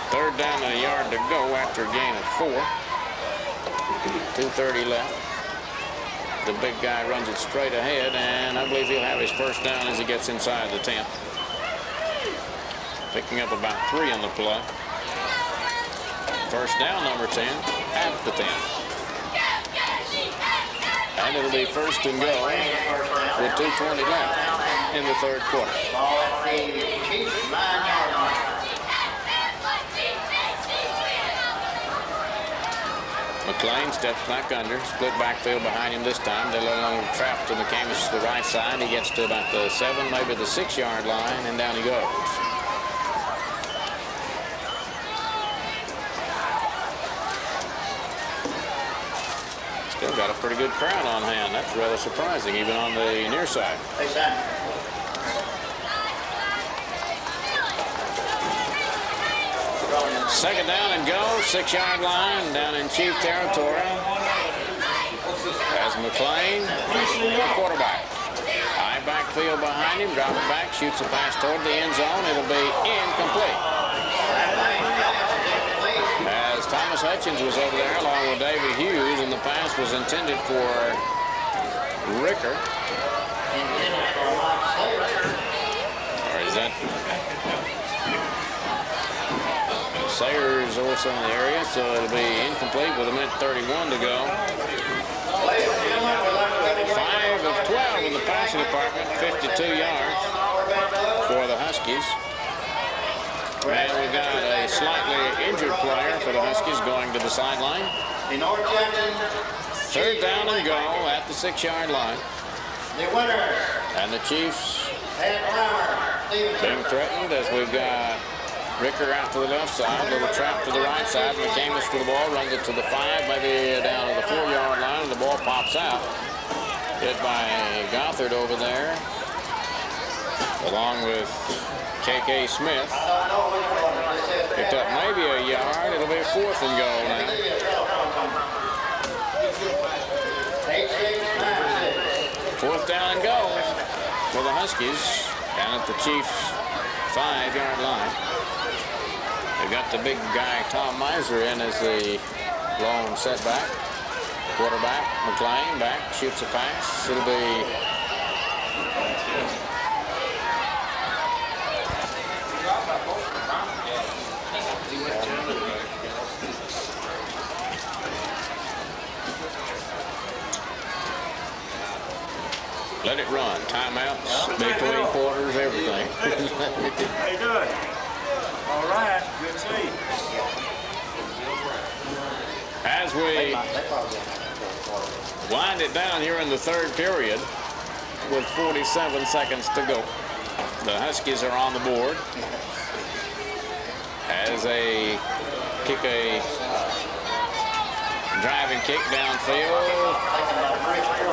Third down and a yard to go after a gain of 4. 2:30 left. The big guy runs it straight ahead, and I believe he'll have his first down as he gets inside the 10. Picking up about 3 on the play. First down, number 10, at the 10. And it'll be first and go with 2:20 left in the third quarter. Ball at the Chiefs 9-yard line. McLean steps back under, split backfield behind him this time. They let alone trap to McCamus to the right side. He gets to about the 7, maybe the 6-yard line, and down he goes. Still got a pretty good crowd on hand. That's rather surprising, even on the near side. Second down and go, 6-yard line down in Chief territory. As McLean, the quarterback. High backfield behind him, dropping back, shoots a pass toward the end zone. It'll be incomplete. As Thomas Hutchins was over there along with David Hughes, and the pass was intended for Ricker. Or is that... Sayers also in the area, so it'll be incomplete with 1:31 to go. 5 of 12 in the passing department, 52 yards for the Huskies. And we've got a slightly injured player for the Huskies going to the sideline. Third down and go at the 6-yard line. The winner. And the Chiefs being threatened as we've got Ricker out to the left side, little trap to the right side. McCamus for the ball, runs it to the 5, maybe down to the 4-yard line, and the ball pops out. Hit by Gothard over there, along with K.K. Smith. Picked up maybe a yard. It'll be a 4th and goal now. 4th down and goal for the Huskies down at the Chiefs' 5-yard line. They've got the big guy Tom Miser in as the lone setback. Quarterback McLean back, shoots a pass. It'll be let it run. Timeouts, between quarters, everything. How you doing? All right. Good to see you. As we wind it down here in the 3rd period with 47 seconds to go, the Huskies are on the board as they kick a driving kick downfield,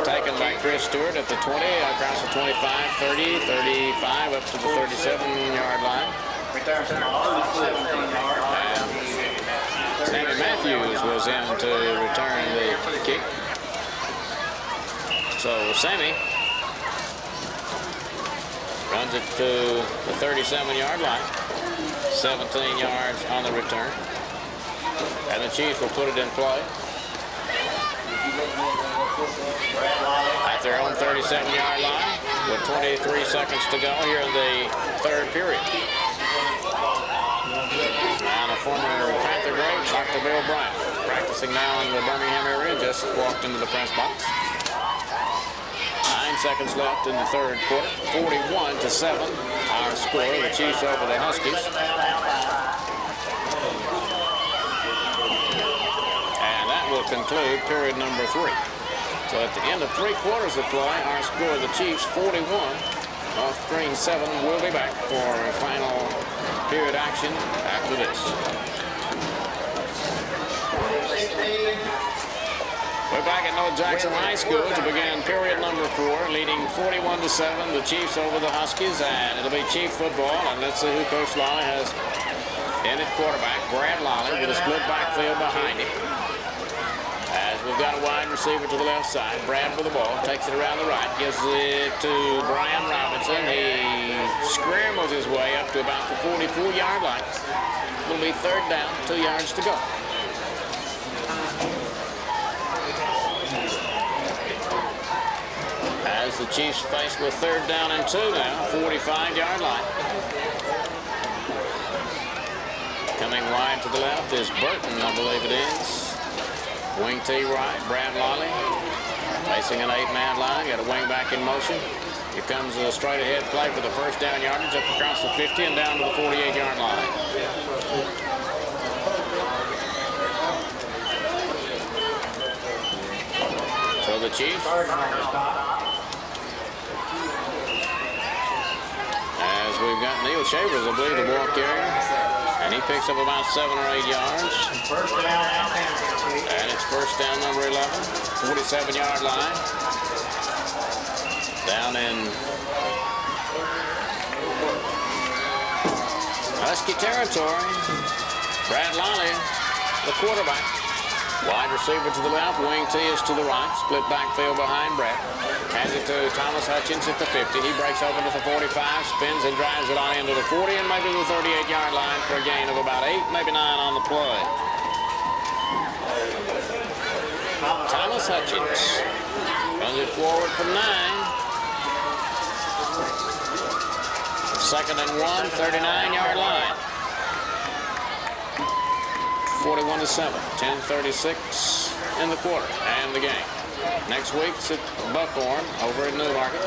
taken by Chris Stewart at the 20, across the 25, 30, 35, up to the 37-yard line. And Sammy Matthews was in to return the kick. So Sammy runs it to the 37-yard line, 17 yards on the return. And the Chiefs will put it in play at their own 37-yard line with 23 seconds to go here in the 3rd period. And a former Panther great, Dr. Bill Bryant, practicing now in the Birmingham area, just walked into the press box. 9 seconds left in the 3rd quarter. 41-7, our score. The Chiefs over the Huskies. And that will conclude period number 3. So at the end of 3 quarters of play, our score, the Chiefs 41, off Green 7. We'll be back for final period action after this. We're back at North Jackson High School to begin period number 4, leading 41-7, the Chiefs over the Huskies, and it'll be Chief football. And let's see who Coach Lally has in at quarterback. Brad Lally with a split backfield behind him. As we've got a wide receiver to the left side, Brad with the ball, takes it around the right, gives it to Brian Robinson. He scrambles his way up to about the 44-yard line. It'll be 3rd down, 2 yards to go. As the Chiefs faced with 3rd down and 2 now, 45-yard line. Coming wide to the left is Burton, I believe it is. Wing T right, Brad Lally facing an 8-man line, got a wing back in motion. Here comes a straight ahead play for the 1st down yardage up across the 50 and down to the 48-yard line. So the Chiefs, as we've got Neil Shavers, I believe, the ball carrier. And he picks up about 7 or 8 yards. And it's 1st down number 11, 47-yard line. Down in Husky territory. Brad Lally, the quarterback. Wide receiver to the left, wing T is to the right. Split backfield behind Brad. Hands it to Thomas Hutchins at the 50. He breaks over to the 45, spins and drives it on into the 40 and maybe the 38-yard line for a gain of about 8, maybe 9 on the play. Thomas Hutchins runs it forward for 9. 2nd and 1, 39-yard line. 41-7, 10:36 in the quarter and the game. Next week's at Buckhorn over at Newmarket.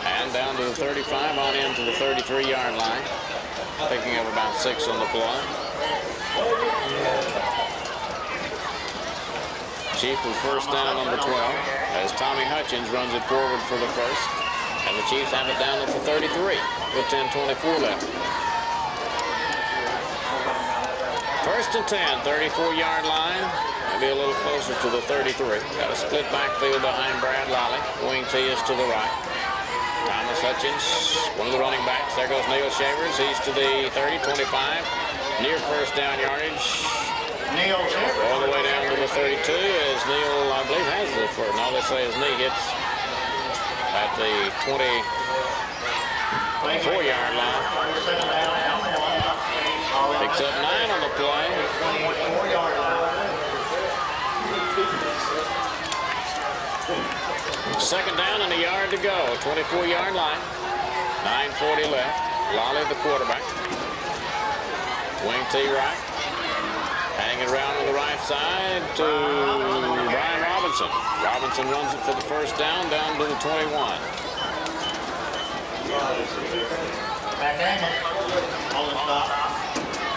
And down to the 35 on into the 33-yard line. Picking up about 6 on the play. Chief with 1st down number 12 as Tommy Hutchins runs it forward for the 1st. And the Chiefs have it down at the 33 with 10:24 left. First and 10, 34-yard line. Maybe a little closer to the 33. Got a split backfield behind Brad Lally. Wing T is to the right. Thomas Hutchins, one of the running backs. There goes Neil Shavers. He's to the 30, 25. Near first down yardage. Neil Shavers. All the way down to the 32 as Neil, I believe, has the first. No, they say his knee hits at the 24-yard line. Picks up 9 on the play. 24-yard line. Second down and a yard to go. 24-yard line. 9:40 left. Lally, the quarterback. Wing T right. Hanging around on the right side to Brian Robinson. Robinson runs it for the first down to the 21.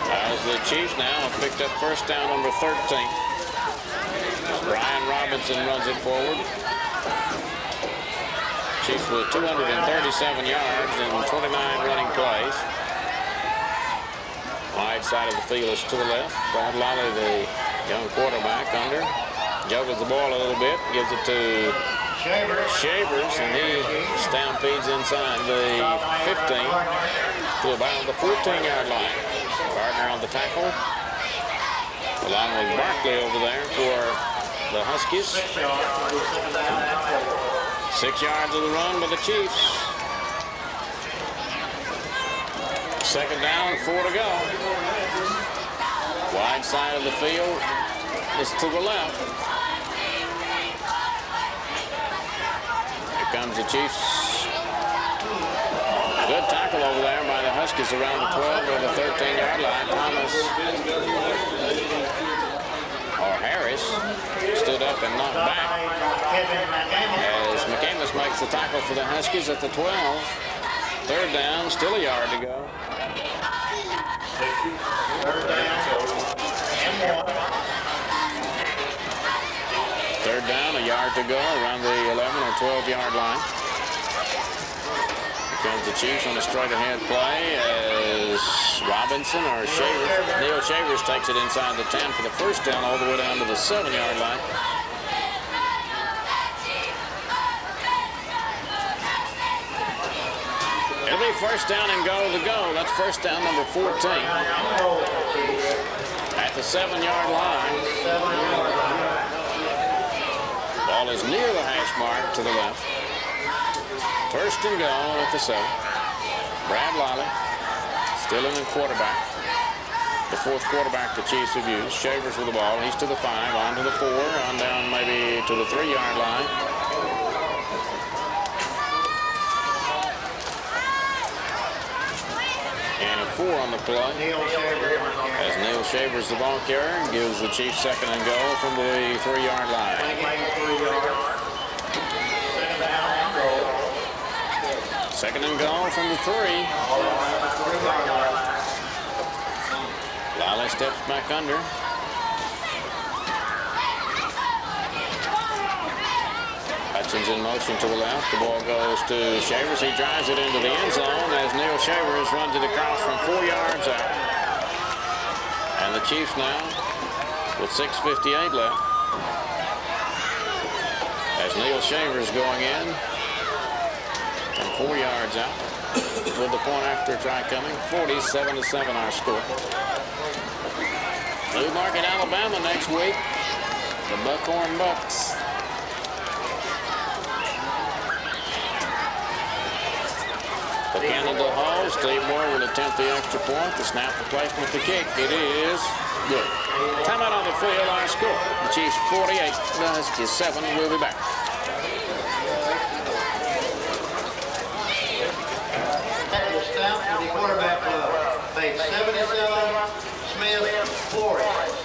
As the Chiefs now have picked up first down number 13. As Brian Robinson runs it forward. Chiefs with 237 yards and 29 running plays. Wide side of the field is to the left. Brad Lally, the young quarterback, under. Juggles the ball a little bit, gives it to Shavers, and he stampedes inside the 15 to about the 14-yard line. Gardner on the tackle, along with Barkley over there for the Huskies. 6 yards of the run by the Chiefs. Second down, 4 to go. Wide side of the field is to the left. Here comes the Chiefs. Good tackle over there by the Huskies around the 12 or the 13-yard line. Thomas or Harris stood up and knocked back as McCamus makes the tackle for the Huskies at the 12. Third down, still a yard to go. Third down, a yard to go around the 11 or 12-yard line. Here comes the Chiefs on a straight-ahead play as Robinson or Shavers. Neil Shavers takes it inside the 10 for the first down all the way down to the 7-yard line. It'll be first down and goal to go. That's first down number 14. At the 7-yard line. Ball is near the hash mark to the left. First and goal at the 7. Brad Lally, still in the quarterback. The fourth quarterback the Chiefs have used. Shavers with the ball. He's to the 5, on to the 4, on down maybe to the 3-yard line. And a 4 on the play. As Neil Shavers, the ball carrier, gives the Chiefs second and goal from the 3-yard line. Second and goal from the 3. Lally steps back under. Hutchins in motion to the left. The ball goes to Shavers. He drives it into the end zone as Neil Shavers runs it across from 4 yards out. And the Chiefs now with 6:58 left. As Neil Shavers going in from 4 yards out with the point after try coming. 47-7 our score. Newmarket, Alabama next week. The Buckhorn Bucks. The Canada Hall, Steve Moore will attempt the extra point. The snap, the placement, the kick. It is good. Timeout on the field, our score. The Chiefs 48, the Huskies 7. We'll be back. The snap for the quarterback club. Page 77, Smith, Flores.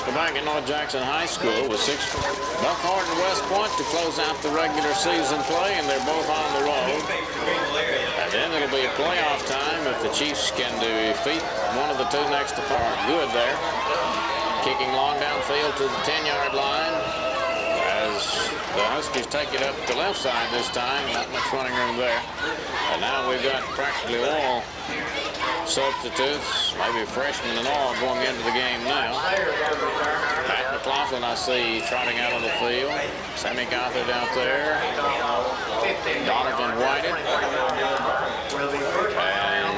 We're back at North Jackson High School with 6 Buckhorn and West Point to close out the regular season play, and they're both on the road. And then it'll be a playoff time if the Chiefs can defeat one of the two next to par. Good there. Kicking long down field to the 10-yard line as the Huskies take it up the left side this time. Not much running room there. And now we've got practically all substitutes, maybe freshmen and all, going into the game now. Pat McLaughlin, I see, trotting out on the field. Sammy Gothard out there. Donovan Whited. And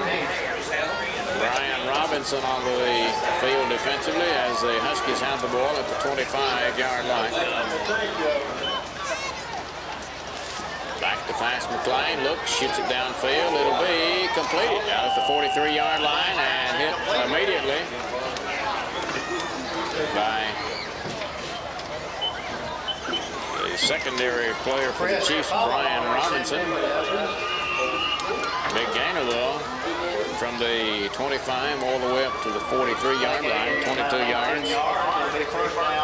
Brian Robinson on the field defensively as the Huskies have the ball at the 25-yard line. Back to pass, McLean looks, shoots it downfield. It'll be completed out at the 43-yard line and hit immediately by the secondary player for the Chiefs, Brian Robinson. Big gainer though, from the 25 all the way up to the 43-yard line, 22 yards.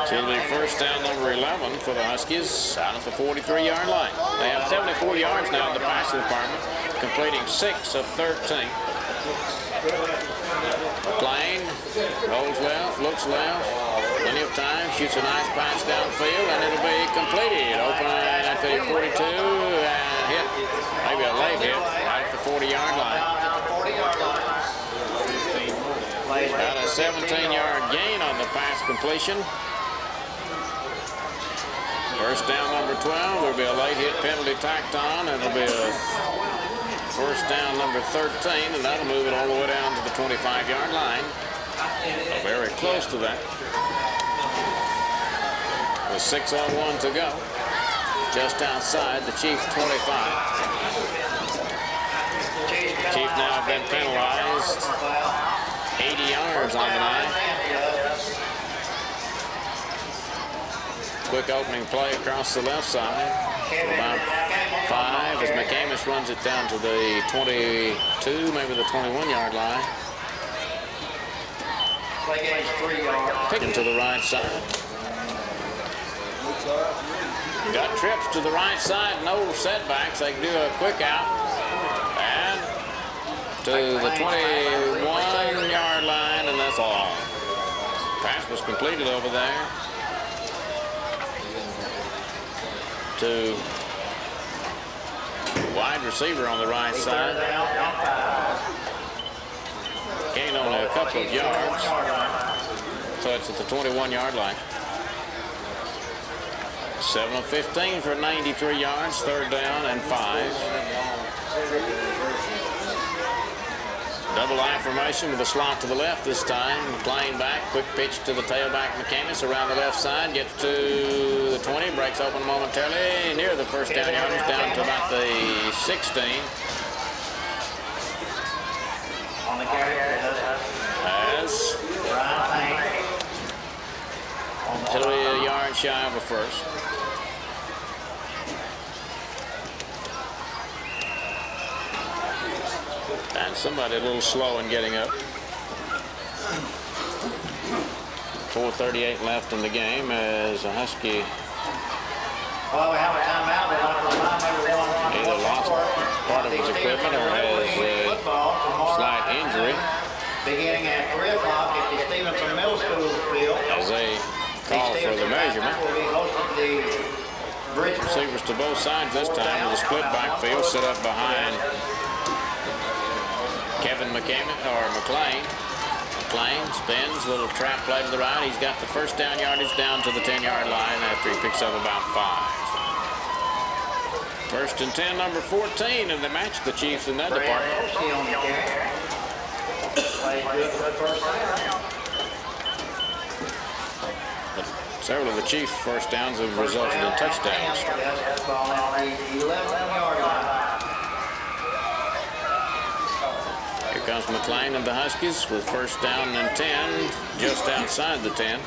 So it'll be first down number 11 for the Huskies out at the 43-yard line. They have 74 yards now in the passing department, completing 6 of 13. McLean rolls left, looks left, plenty of time, shoots a nice pass downfield, and it'll be completed. Open at the 42 and hit, maybe a late hit, right at the 40-yard line. About a 17-yard gain on the pass completion. First down number 12, there'll be a late hit penalty tacked on, and it'll be a first down number 13, and that'll move it all the way down to the 25-yard line. So very close to that. With 6:01 to go, just outside the Chiefs' 25. Chiefs now have been penalized 80 yards on the night. Quick opening play across the left side. About 5 as McCamus runs it down to the 22, maybe the 21-yard line. Picking to the right side. Got trips to the right side, no setbacks. They can do a quick out. And to the 21-yard line, and that's all. Pass was completed over there to wide receiver on the right side. Gained only a couple of yards. So it's at the 21-yard line. 7 of 15 for 93 yards, third down and 5. Double I formation with a slot to the left this time. McLean back, quick pitch to the tailback McCamus around the left side, gets to the 20, breaks open momentarily near the first down yardage, down to about the 16. As it'll be a yard shy of a first. And somebody a little slow in getting up. 4:38 left in the game as a Husky either lost part of his equipment or has a slight injury. Beginning at 3 o'clock at the Stevenson Middle School field. As they call for the measurement. Receivers to both sides this time with a split backfield set up behind Kevin McCain or McLean. McLean spins, little trap play to the right. He's got the first down yardage down to the 10-yard line after he picks up about 5. First and 10, number 14, and they match the Chiefs in that department. But several of the Chiefs' first downs have resulted in touchdowns. Here comes McLean and the Huskies with first down and 10, just outside the 10.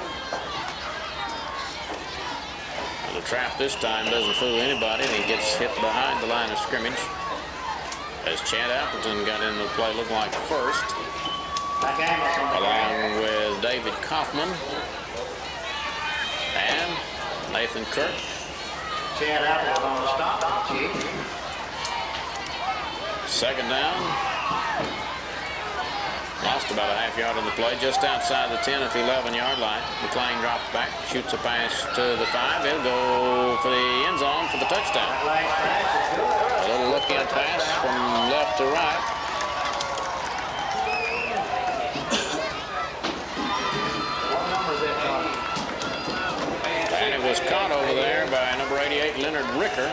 The trap this time doesn't fool anybody, and he gets hit behind the line of scrimmage. As Chad Appleton got into the play, looked like first, along with David Kaufman and Nathan Kirk. Chad Appleton on the stop. Second down. Lost about a half yard on the play, just outside the 10 at the 11-yard line. McLean drops back, shoots a pass to the 5. He'll go for the end zone for the touchdown. A little look-in pass from left to right. And it was caught over there by number 88, Leonard Ricker.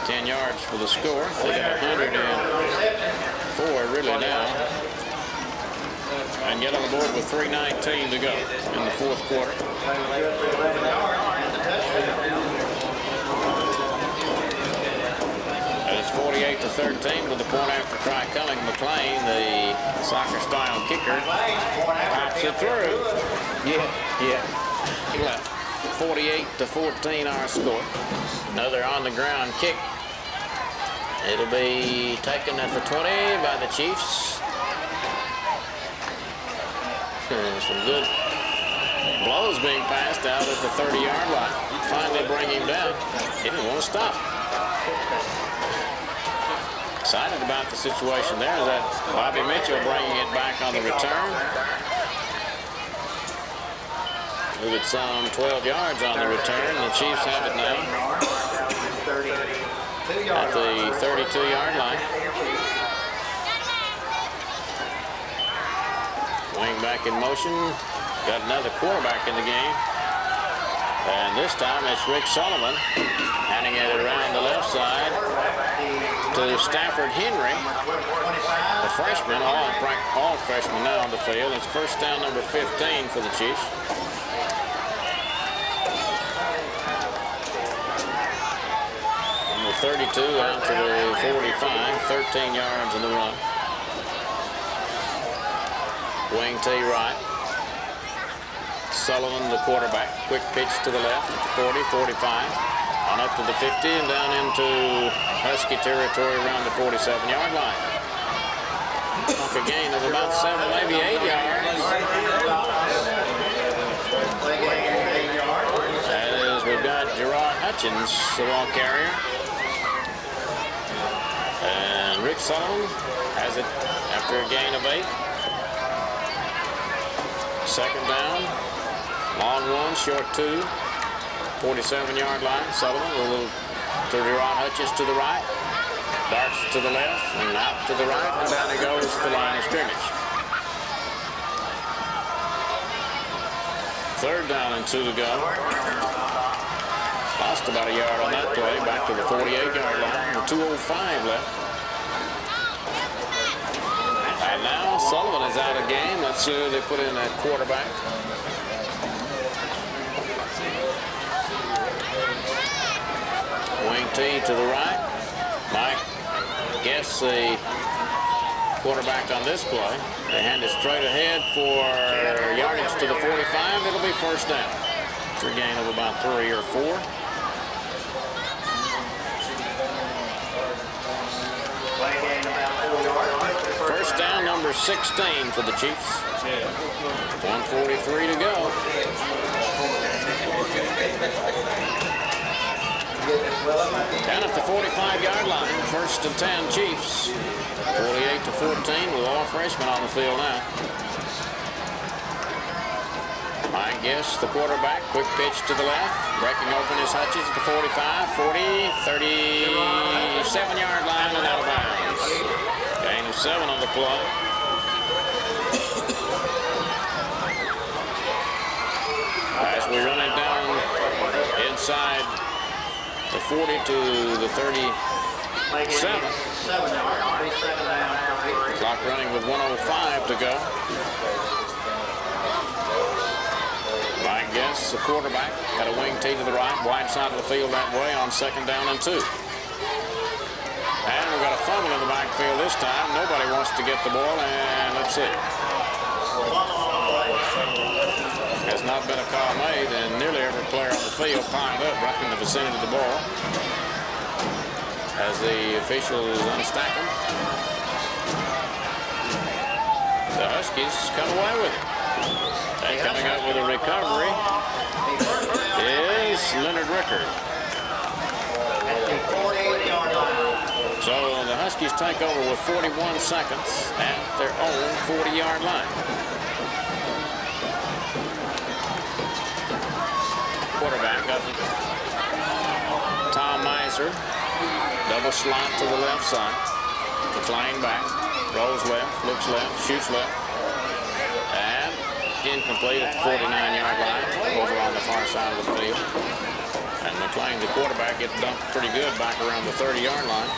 10 yards for the score. They got 104 really now. And get on the board with 3:19 to go in the fourth quarter. And it's 48-13 with the point after try coming. McLean, the soccer-style kicker, pops it through. Yeah. He left. 48-14 our score. Another on-the-ground kick. It'll be taken at the 20 by the Chiefs. Some good blows being passed out at the 30-yard line. Finally bring him down. He didn't want to stop. Excited about the situation there is that Bobby Mitchell bringing it back on the return. Move it some 12 yards on the return. The Chiefs have it now at the 32-yard line. Wing back in motion. Got another quarterback in the game. And this time it's Rick Sullivan handing it around the left side to Stafford Henry, the freshman, all freshmen now on the field. It's first down number 15 for the Chiefs. Number 32 out to the 45, 13 yards in the run. Wing T right. Sullivan, the quarterback. Quick pitch to the left at the 40, 45. On up to the 50 and down into Husky territory around the 47-yard line. A gain of about 7, maybe 8 yards. As we've got Gerard Hutchins, the ball carrier. And Rick Sullivan has it after a gain of 8. Second down, long 1, short 2, 47-yard line. Sullivan a little to Gerard Hutchins to the right, darts to the left, and out to the right, and down he goes to the line of scrimmage. Third down and 2 to go. Lost about a yard on that play, back to the 48-yard line, with 2:05 left. And now Sullivan is out of game. Let's see who they put in at quarterback. Wing T to the right. Mike guess the quarterback on this play. They hand it straight ahead for yardage to the 45. It'll be first down. For a gain of about 3 or 4. First down, number 16 for the Chiefs. 1:43 to go. Down at the 45-yard line, first and 10 Chiefs. 48-14 with all freshmen on the field now. I guess the quarterback, quick pitch to the left. Breaking open is Hutchins at the 45, 40, 37-yard line and out of bounds. Gain of 7 on the play. As we run it down inside the 40 to the 37. Clock running with 1:05 to go. I guess the quarterback got a wing T to the right, wide side of the field that way on second down and 2. And we've got a fumble in the backfield this time. Nobody wants to get the ball, and let's see. Has not been a call made, and nearly every player on the field piled up right in the vicinity of the ball as the officials unstack them. The Huskies come away with it. And coming up with a recovery is Leonard Ricker. So the Huskies Huskies take over with 41 seconds at their own 40-yard line. Quarterback up. Tom Miser. Double slot to the left side. McClain back. Rolls left, looks left, shoots left. And incomplete at the 49-yard line over on the far side of the field. And McClain, the quarterback, gets dumped pretty good back around the 30-yard line.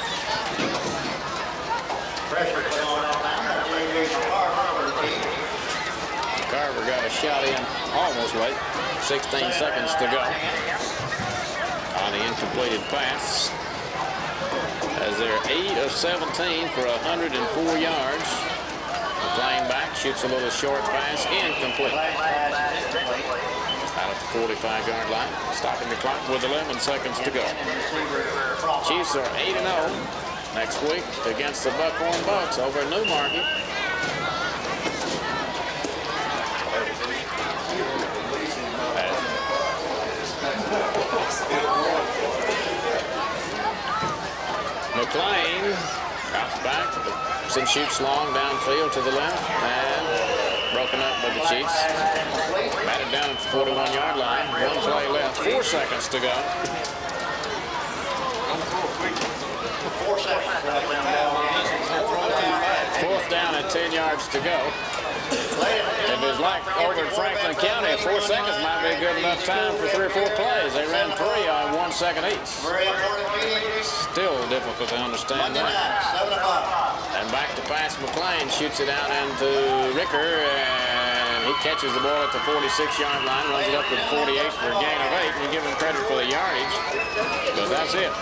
Pressure put on Alabama. Carver got a shot in almost late. 16 seconds to go on the incompleted pass. As they're 8 of 17 for 104 yards. McClain back, shoots a little short pass, incomplete. Out at the 45-yard line, stopping the clock with 11 seconds to go. Chiefs are 8-0 next week against the Buckhorn Bucks over in Newmarket. McClain drops back, and shoots long downfield to the left, and broken up by the Chiefs. Batted down at the 41-yard line. One play left. 4 seconds to go. 4 seconds. 4th down at 10 yards to go. If it's like over in Franklin County, 4 seconds might be a good enough time for 3 or 4 plays. They ran 3 on 1 second each. Still difficult to understand that. And back to pass. McClain shoots it out into Ricker, and he catches the ball at the 46-yard line, runs it up to the 48 for a gain of 8, and you give him credit for the yardage, but that's it.